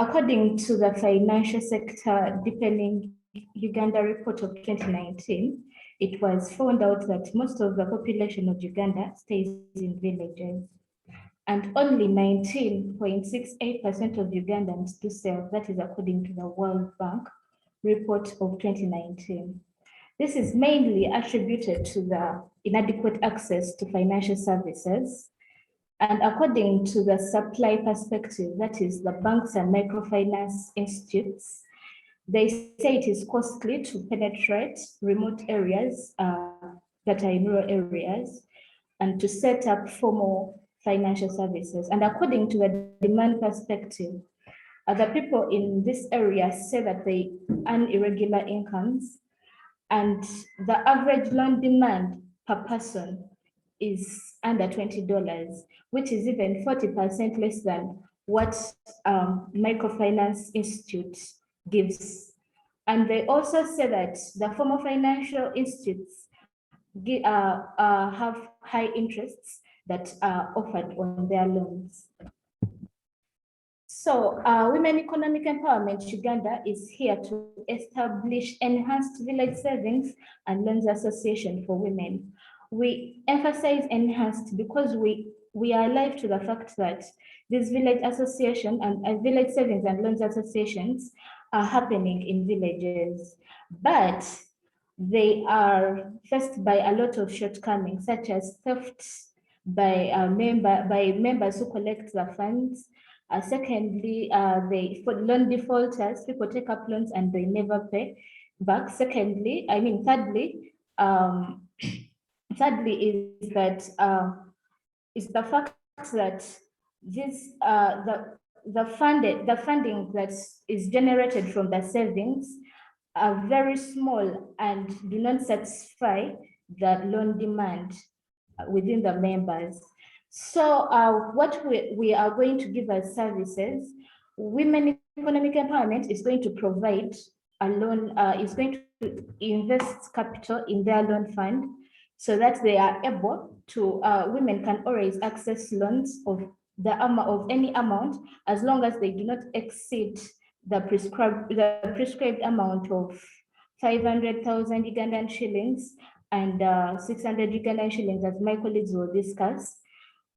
Speaker 10: According to the Financial Sector Deepening Uganda report of 2019, it was found out that most of the population of Uganda stays in villages, and only 19.68% of Ugandans do self. That is according to the World Bank report of 2019. This is mainly attributed to the inadequate access to financial services. And according to the supply perspective, that is the banks and microfinance institutes, they say it is costly to penetrate remote areas that are in rural areas and to set up formal financial services. And according to the demand perspective, The people in this area say that they earn irregular incomes, and the average loan demand per person is under $20, which is even 40% less than what microfinance institute gives. And they also say that the formal financial institutes have high interests that are offered on their loans. So Women Economic Empowerment Uganda is here to establish enhanced village savings and loans association for women. We emphasize enhanced because we are alive to the fact that these village association and village savings and loans associations are happening in villages, but they are faced by a lot of shortcomings, such as theft by members who collect the funds. Secondly, for loan defaulters, people take up loans and they never pay back. Thirdly, is that is the fact that this the funding that is generated from the savings are very small and do not satisfy the loan demand within the members. So what we are going to give as services, Women Economic Empowerment is going to provide a loan, is going to invest capital in their loan fund so that they are able to, women can always access loans of any amount, as long as they do not exceed the prescribed amount of 500,000 Ugandan shillings and 600 Ugandan shillings, as my colleagues will discuss.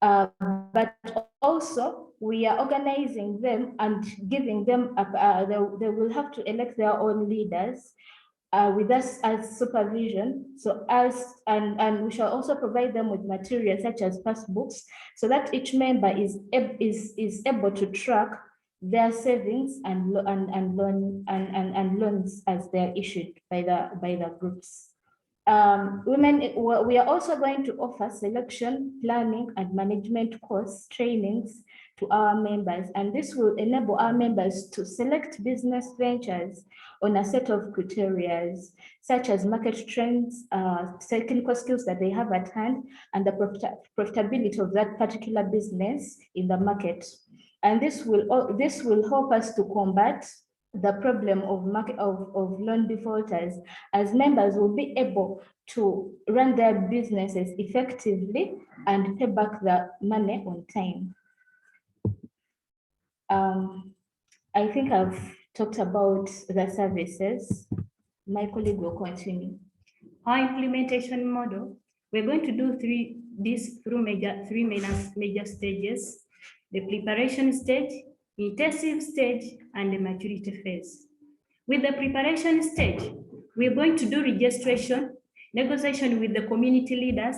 Speaker 10: But also we are organizing them and giving them, they will have to elect their own leaders with us as supervision. So and we shall also provide them with materials such as passbooks, so that each member is able to track their savings and loans as they're issued by the groups. We are also going to offer selection, planning, and management course trainings to our members, and this will enable our members to select business ventures on a set of criteria, such as market trends, technical skills that they have at hand, and the profitability of that particular business in the market. And this will help us to combat the problem of loan defaulters, as members will be able to run their businesses effectively and pay back the money on time. I think I've talked about the services. My colleague will continue.
Speaker 11: Our implementation model, we're going to do three major stages: the preparation stage, intensive stage, and the maturity phase. With the preparation stage, we're going to do registration, negotiation with the community leaders,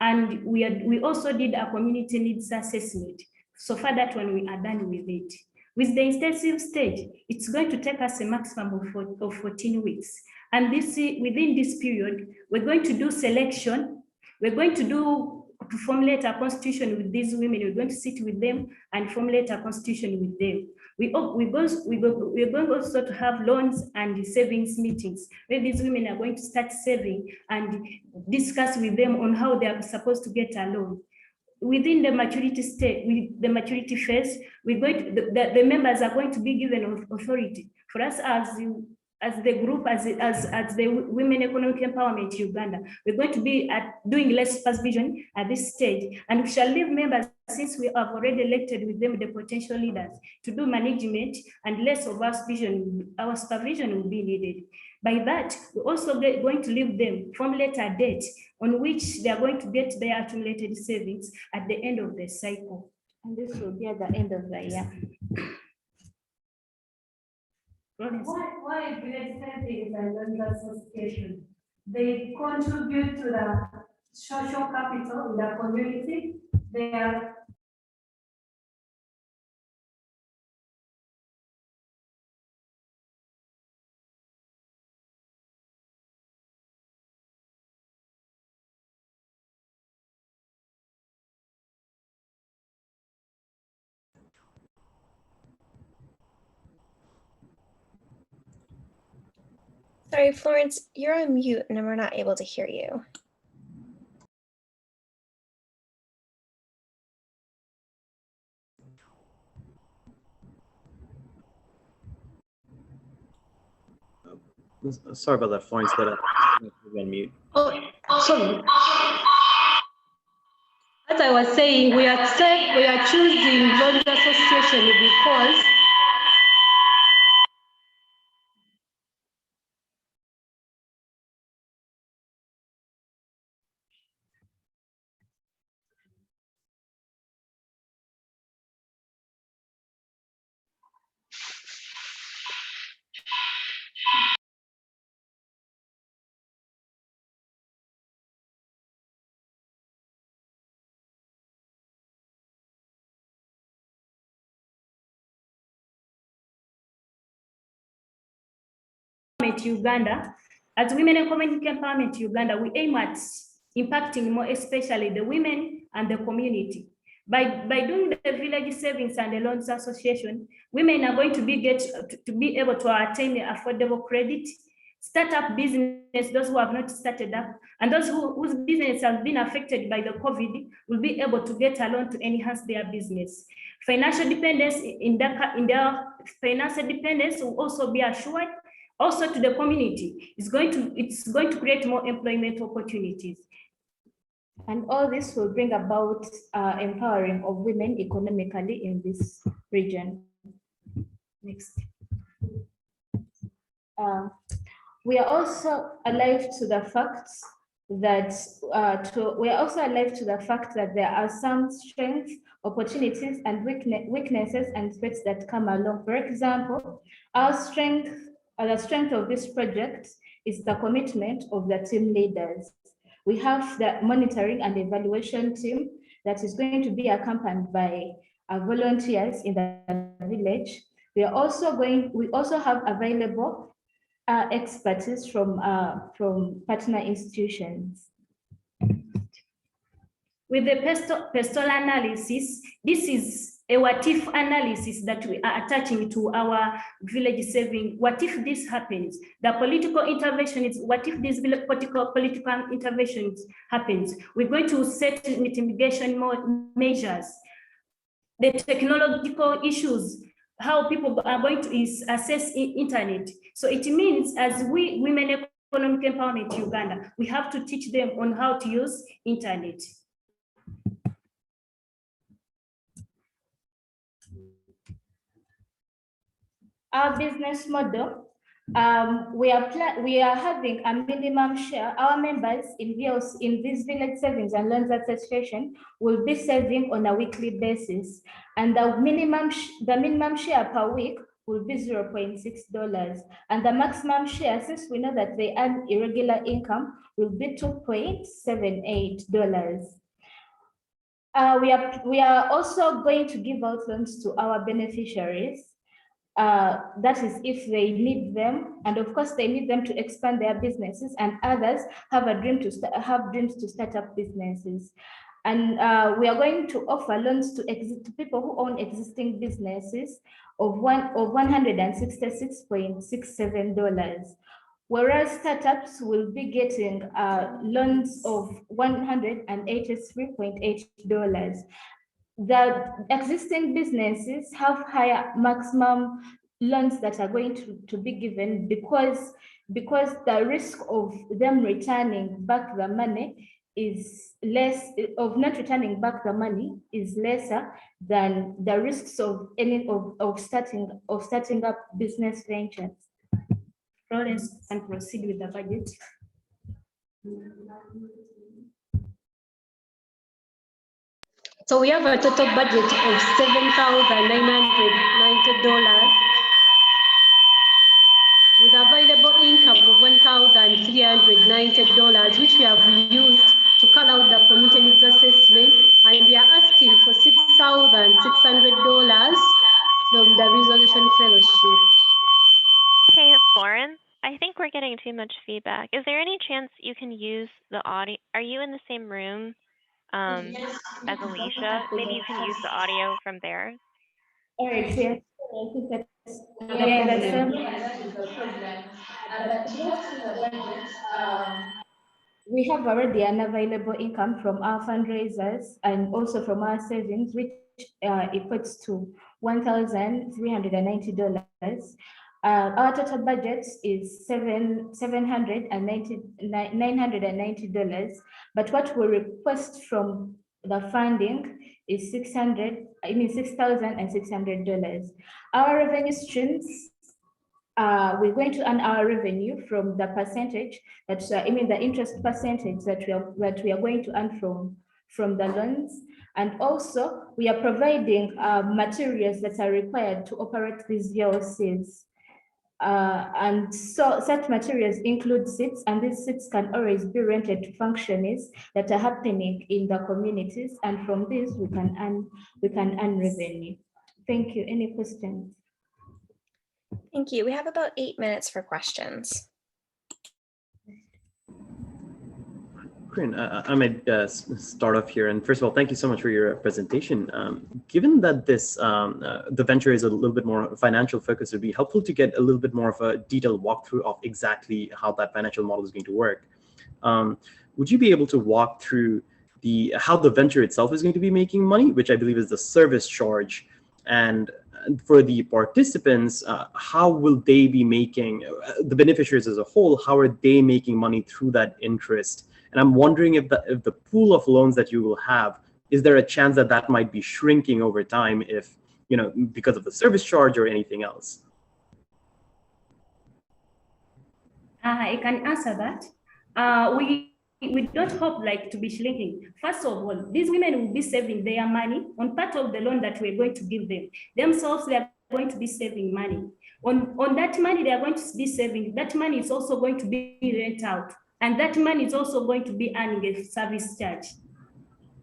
Speaker 11: and we also did a community needs assessment. So far that one we are done with it. With the intensive stage, it's going to take us a maximum of 14 weeks. And within this period, we're going to do selection. We're going to formulate a constitution with these women. We're going to sit with them and formulate a constitution with them. We're going also to have loans and savings meetings where these women are going to start saving and discuss with them on how they are supposed to get a loan. Within the maturity state, with the maturity phase, we're going to, the members are going to be given authority. For us as the group, as the Women Economic Empowerment Uganda, we're going to be doing less supervision at this stage, and we shall leave members, since we have already elected with them the potential leaders, to do management, and less of our supervision will be needed. By that, we're also going to leave them formulate a date on which they are going to get their accumulated savings at the end of the cycle.
Speaker 10: And this will be at the end of the year.
Speaker 12: Why village savings and loans association? They contribute to the social capital in the community. They are
Speaker 1: Sorry, Florence, you're on mute and we're not able to hear you.
Speaker 3: Sorry about that, Florence, but you're on mute.
Speaker 13: Oh, sorry. As I was saying, we are choosing Loans Association because
Speaker 11: Uganda, as Women and Community Empowerment Uganda, we aim at impacting more especially the women and the community. By doing the Village Savings and the Loans Association, women are going to be able to attain affordable credit, start up business, those who have not started up, and those whose business has been affected by the COVID will be able to get a loan to enhance their business. Financial dependence in their financial dependence will also be assured. Also to the community, it's going to create more employment opportunities. And all this will bring about empowering of women economically in this region. Next. We are also alive to the fact that there are some strengths, opportunities, and weaknesses and threats that come along. For example, the strength of this project is the commitment of the team leaders. We have the monitoring and evaluation team that is going to be accompanied by volunteers in the village. We also have available expertise from partner institutions. With the pastoral analysis, this is a what if analysis that we are attaching to our village saving. What if this happens? The political intervention is what if this political intervention happens? We're going to set mitigation measures. The technological issues, how people are going to access internet. So it means as Women Economic Empowerment Uganda, we have to teach them on how to use internet. Our business model, we are having a minimum share. Our members in this Village Savings and Loans Association will be saving on a weekly basis, and the minimum share per week will be $0.6, and the maximum share, since we know that they earn irregular income, will be $2.78. We are also going to give out loans to our beneficiaries. That is if they need them, and of course they need them to expand their businesses, and others have dreams to start up businesses. And we are going to offer loans to people who own existing businesses of $166.67, whereas startups will be getting loans of $183.8. The existing businesses have higher maximum loans that are going to be given because the risk of them returning back the money is less, of not returning back the money is lesser than the risks of starting up business ventures. Florence can proceed with the budget.
Speaker 13: So we have a total budget of $7,990 with available income of $1,390, which we have used to carry out the community needs assessment, and we are asking for $6,600 from the Resolution Fellowship.
Speaker 4: Hey, Florence, I think we're getting too much feedback. Is there any chance you can use the audio? Are you in the same room as Alicia? Maybe you can use the audio from there.
Speaker 11: All right,
Speaker 10: I think that's
Speaker 12: Yes,
Speaker 10: the
Speaker 12: that
Speaker 10: problem.
Speaker 12: is the problem. But most of the budget,
Speaker 10: We have already an available income from our fundraisers and also from our savings, which equates to $1,390. Our total budget is $990, but what we request from the funding is $6,600. Our revenue streams, we're going to earn our revenue from the percentage that the interest percentage that we are going to earn from the loans, and also we are providing materials that are required to operate these VLCs. And so such materials include seats, and these seats can always be rented to functionaries that are happening in the communities, and from this we can earn revenue. Thank you. Any questions?
Speaker 1: Thank you. We have about 8 minutes for questions.
Speaker 3: Corinne, I might start off here. And first of all, thank you so much for your presentation. Given that this the venture is a little bit more financial focused, it would be helpful to get a little bit more of a detailed walkthrough of exactly how that financial model is going to work. Would you be able to walk through how the venture itself is going to be making money, which I believe is the service charge, and for the participants, how will they be making, the beneficiaries as a whole, how are they making money through that interest? And I'm wondering if the pool of loans that you will have, is there a chance that that might be shrinking over time if, because of the service charge or anything else?
Speaker 11: I can answer that. We don't hope to be shrinking. First of all, these women will be saving their money on part of the loan that we're going to give them. Themselves, they are going to be saving money. On that money they are going to be saving, that money is also going to be rent out. And that money is also going to be earning a service charge.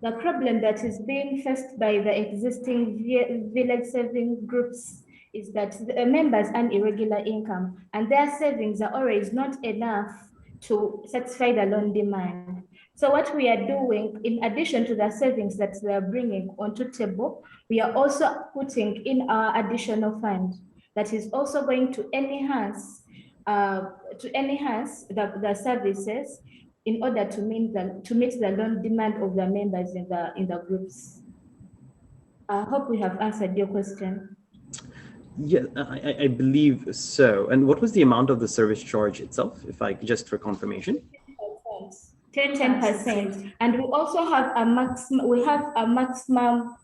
Speaker 10: The problem that is being faced by the existing village saving groups is that the members earn irregular income and their savings are always not enough to satisfy the loan demand. So what we are doing, in addition to the savings that they are bringing onto table, we are also putting in our additional fund that is also going to enhance the services in order to meet the loan demand of the members in the groups. I hope we have answered your question.
Speaker 3: Yeah, I believe so. And what was the amount of the service charge itself, if I just for confirmation?
Speaker 10: 10%. And we also have a maximum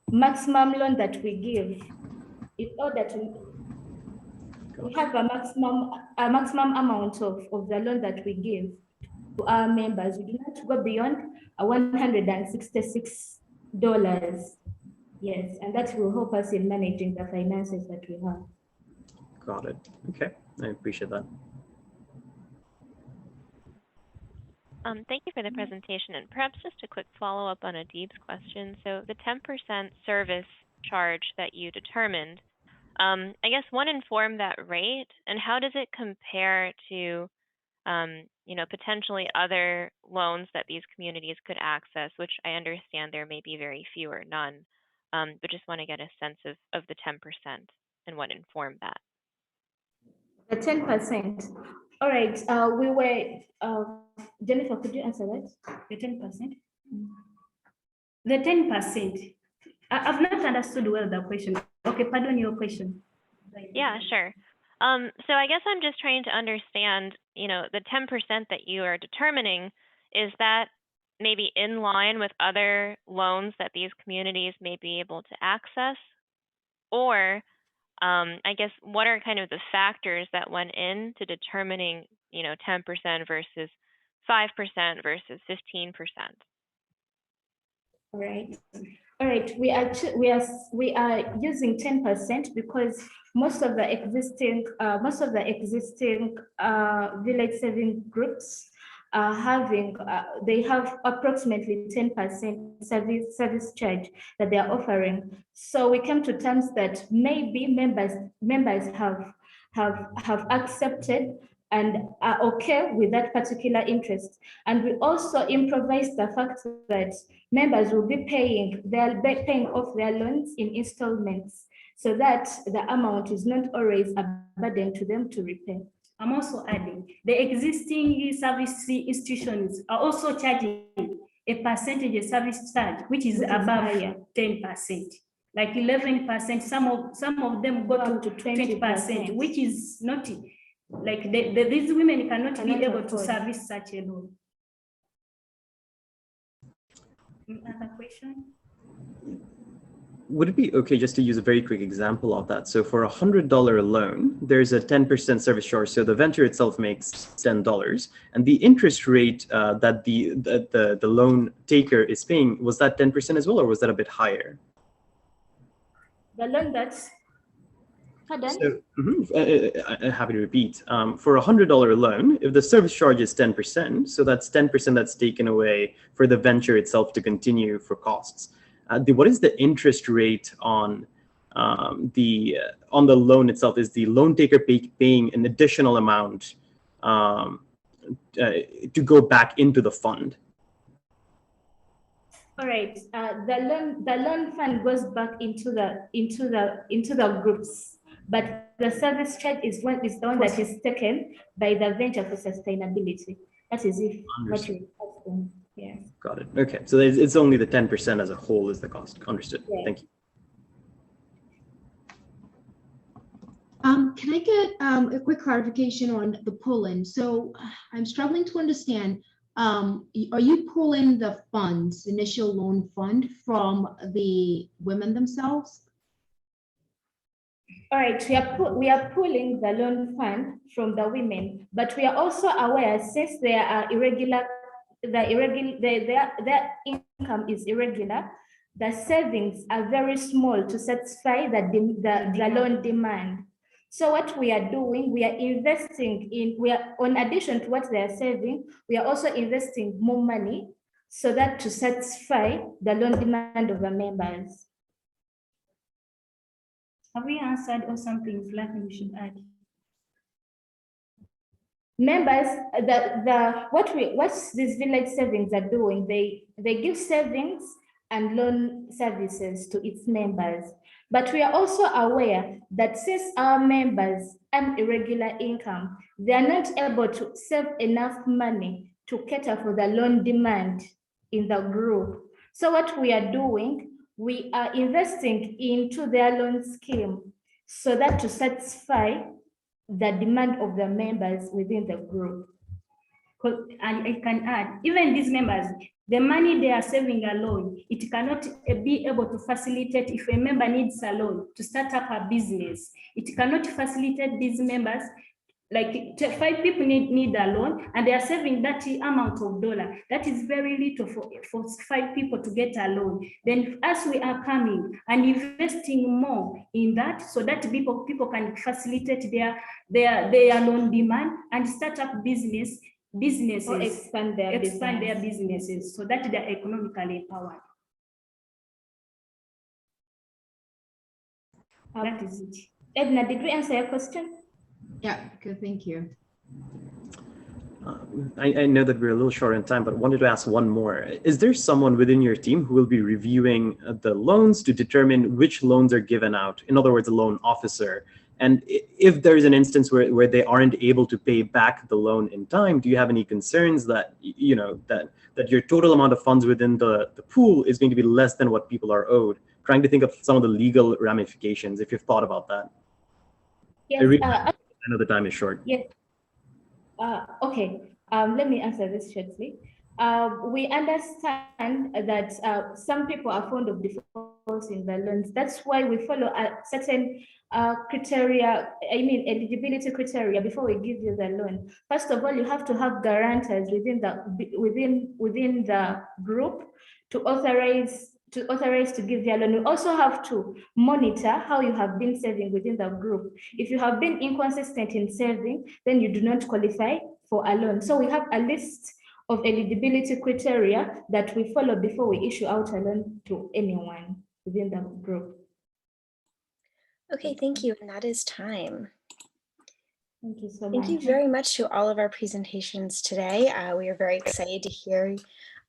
Speaker 10: loan that we give in order to. We have a maximum amount of the loan that we give to our members. We do not go beyond $166. Yes, and that will help us in managing the finances that we have.
Speaker 3: Got it. Okay, I appreciate that.
Speaker 4: Thank you for the presentation, and perhaps just a quick follow-up on Adib's question. So the 10% service charge that you determined, I guess one, inform that rate, and how does it compare to potentially other loans that these communities could access, which I understand there may be very few or none, but just want to get a sense of the 10% and what informed that.
Speaker 10: The 10%. All right. We were, Jennifer, could you answer that?
Speaker 11: The 10%? The 10%. I've not understood well the question. Okay, pardon your question.
Speaker 4: Yeah, sure. So I guess I'm just trying to understand, the 10% that you are determining, is that maybe in line with other loans that these communities may be able to access? Or I guess what are kind of the factors that went into determining, 10% versus 5% versus 15%?
Speaker 10: All right. We are using 10% because most of the existing village saving groups are having they have approximately 10% service charge that they are offering. So we came to terms that maybe members have accepted and are okay with that particular interest. And we also improvise the fact that members will be paying off their loans in installments, so that the amount is not always a burden to them to repay.
Speaker 11: I'm also adding, the existing service institutions are also charging a percentage of service charge, which is above 10%, like 11%. Some of them go to 20%, which is not like these women cannot be able to service such a loan. Another question?
Speaker 3: Would it be okay just to use a very quick example of that? So for $100 loan, there's a 10% service charge. So the venture itself makes $10, and the interest rate that the loan taker is paying, was that 10% as well, or was that a bit higher?
Speaker 10: The loan that's pardon?
Speaker 3: So, I'm happy to repeat. For a $100 loan, if the service charge is 10%, so that's 10% that's taken away for the venture itself to continue for costs. What is the interest rate on the loan itself? Is the loan taker paying an additional amount to go back into the fund?
Speaker 10: All right. The loan fund goes back into the groups, but the service charge is the one that is taken by the venture for sustainability. That is if what you asking. Yeah.
Speaker 3: Got it. Okay. So it's only the 10% as a whole is the cost. Understood. Yeah. Thank you.
Speaker 2: Can I get a quick clarification on the pull-in? So I'm struggling to understand, are you pulling the funds, initial loan fund, from the women themselves?
Speaker 10: All right, we are pulling the loan fund from the women, but we are also aware, since there are their income is irregular, the savings are very small to satisfy the loan demand. So what we are doing, we are investing in, addition to what they are saving, we are also investing more money so that to satisfy the loan demand of the members.
Speaker 11: Have we answered or something like we should add?
Speaker 10: Members, what these village savings are doing, they give savings and loan services to its members. But we are also aware that since our members earn irregular income, they are not able to save enough money to cater for the loan demand in the group. So what we are doing, we are investing into their loan scheme so that to satisfy the demand of the members within the group.
Speaker 11: And I can add, even these members, the money they are saving alone, it cannot be able to facilitate if a member needs a loan to start up a business. It cannot facilitate these members. Like 5 people need a loan and they are saving that amount of dollar. That is very little for 5 people to get a loan. Then as we are coming and investing more in that so that people can facilitate their loan demand and start up businesses or expand their businesses so that they are economically empowered. That is it.
Speaker 10: Edna, did we answer your question?
Speaker 2: Yeah, good, thank you.
Speaker 3: I know that we're a little short on time, but wanted to ask one more. Is there someone within your team who will be reviewing the loans to determine which loans are given out? In other words, a loan officer. And if there's an instance where they aren't able to pay back the loan in time, do you have any concerns that, you know, that your total amount of funds within the pool is going to be less than what people are owed? Trying to think of some of the legal ramifications, if you've thought about that.
Speaker 10: Yes,
Speaker 3: I know the time is short.
Speaker 10: Yes. Okay. Let me answer this shortly. We understand that some people are fond of defaulting the loans. That's why we follow a certain criteria, eligibility criteria before we give you the loan. First of all, you have to have guarantors within the group to authorize to give you a loan. You also have to monitor how you have been saving within the group. If you have been inconsistent in saving, then you do not qualify for a loan. So we have a list of eligibility criteria that we follow before we issue out a loan to anyone within the group.
Speaker 1: Okay, thank you. And that is time.
Speaker 10: Thank you so much.
Speaker 1: Thank you very much to all of our presentations today. We are very excited to hear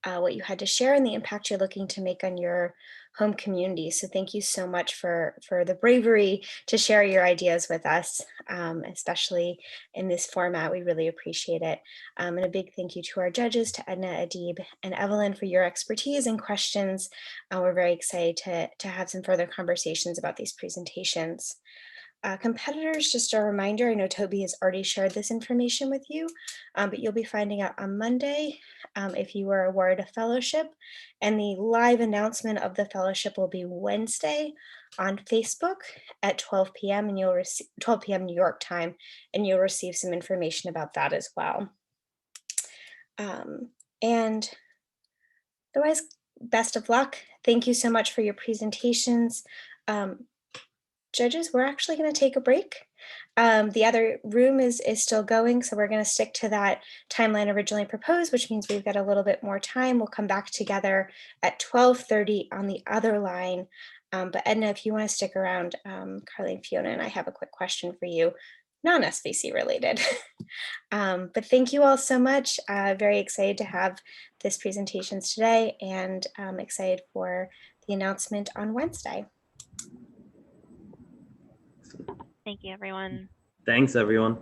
Speaker 1: what you had to share and the impact you're looking to make on your home community. So thank you so much for the bravery to share your ideas with us, especially in this format. We really appreciate it. And a big thank you to our judges, to Edna, Adib, and Evelyn for your expertise and questions. We're very excited to have some further conversations about these presentations. Competitors, just a reminder, I know Toby has already shared this information with you, but you'll be finding out on Monday if you were awarded a fellowship, and the live announcement of the fellowship will be Wednesday on Facebook at 12 p.m. and you'll receive 12 p.m. New York time, and you'll receive some information about that as well. And otherwise, best of luck. Thank you so much for your presentations. Judges, we're actually going to take a break. The other room is still going, so we're going to stick to that timeline originally proposed, which means we've got a little bit more time. We'll come back together at 12:30 on the other line. But Edna, if you want to stick around, Carly, Fiona, and I have a quick question for you, non-SVC related. But thank you all so much. Very excited to have this presentations today, and I'm excited for the announcement on Wednesday.
Speaker 4: Thank you, everyone.
Speaker 3: Thanks, everyone.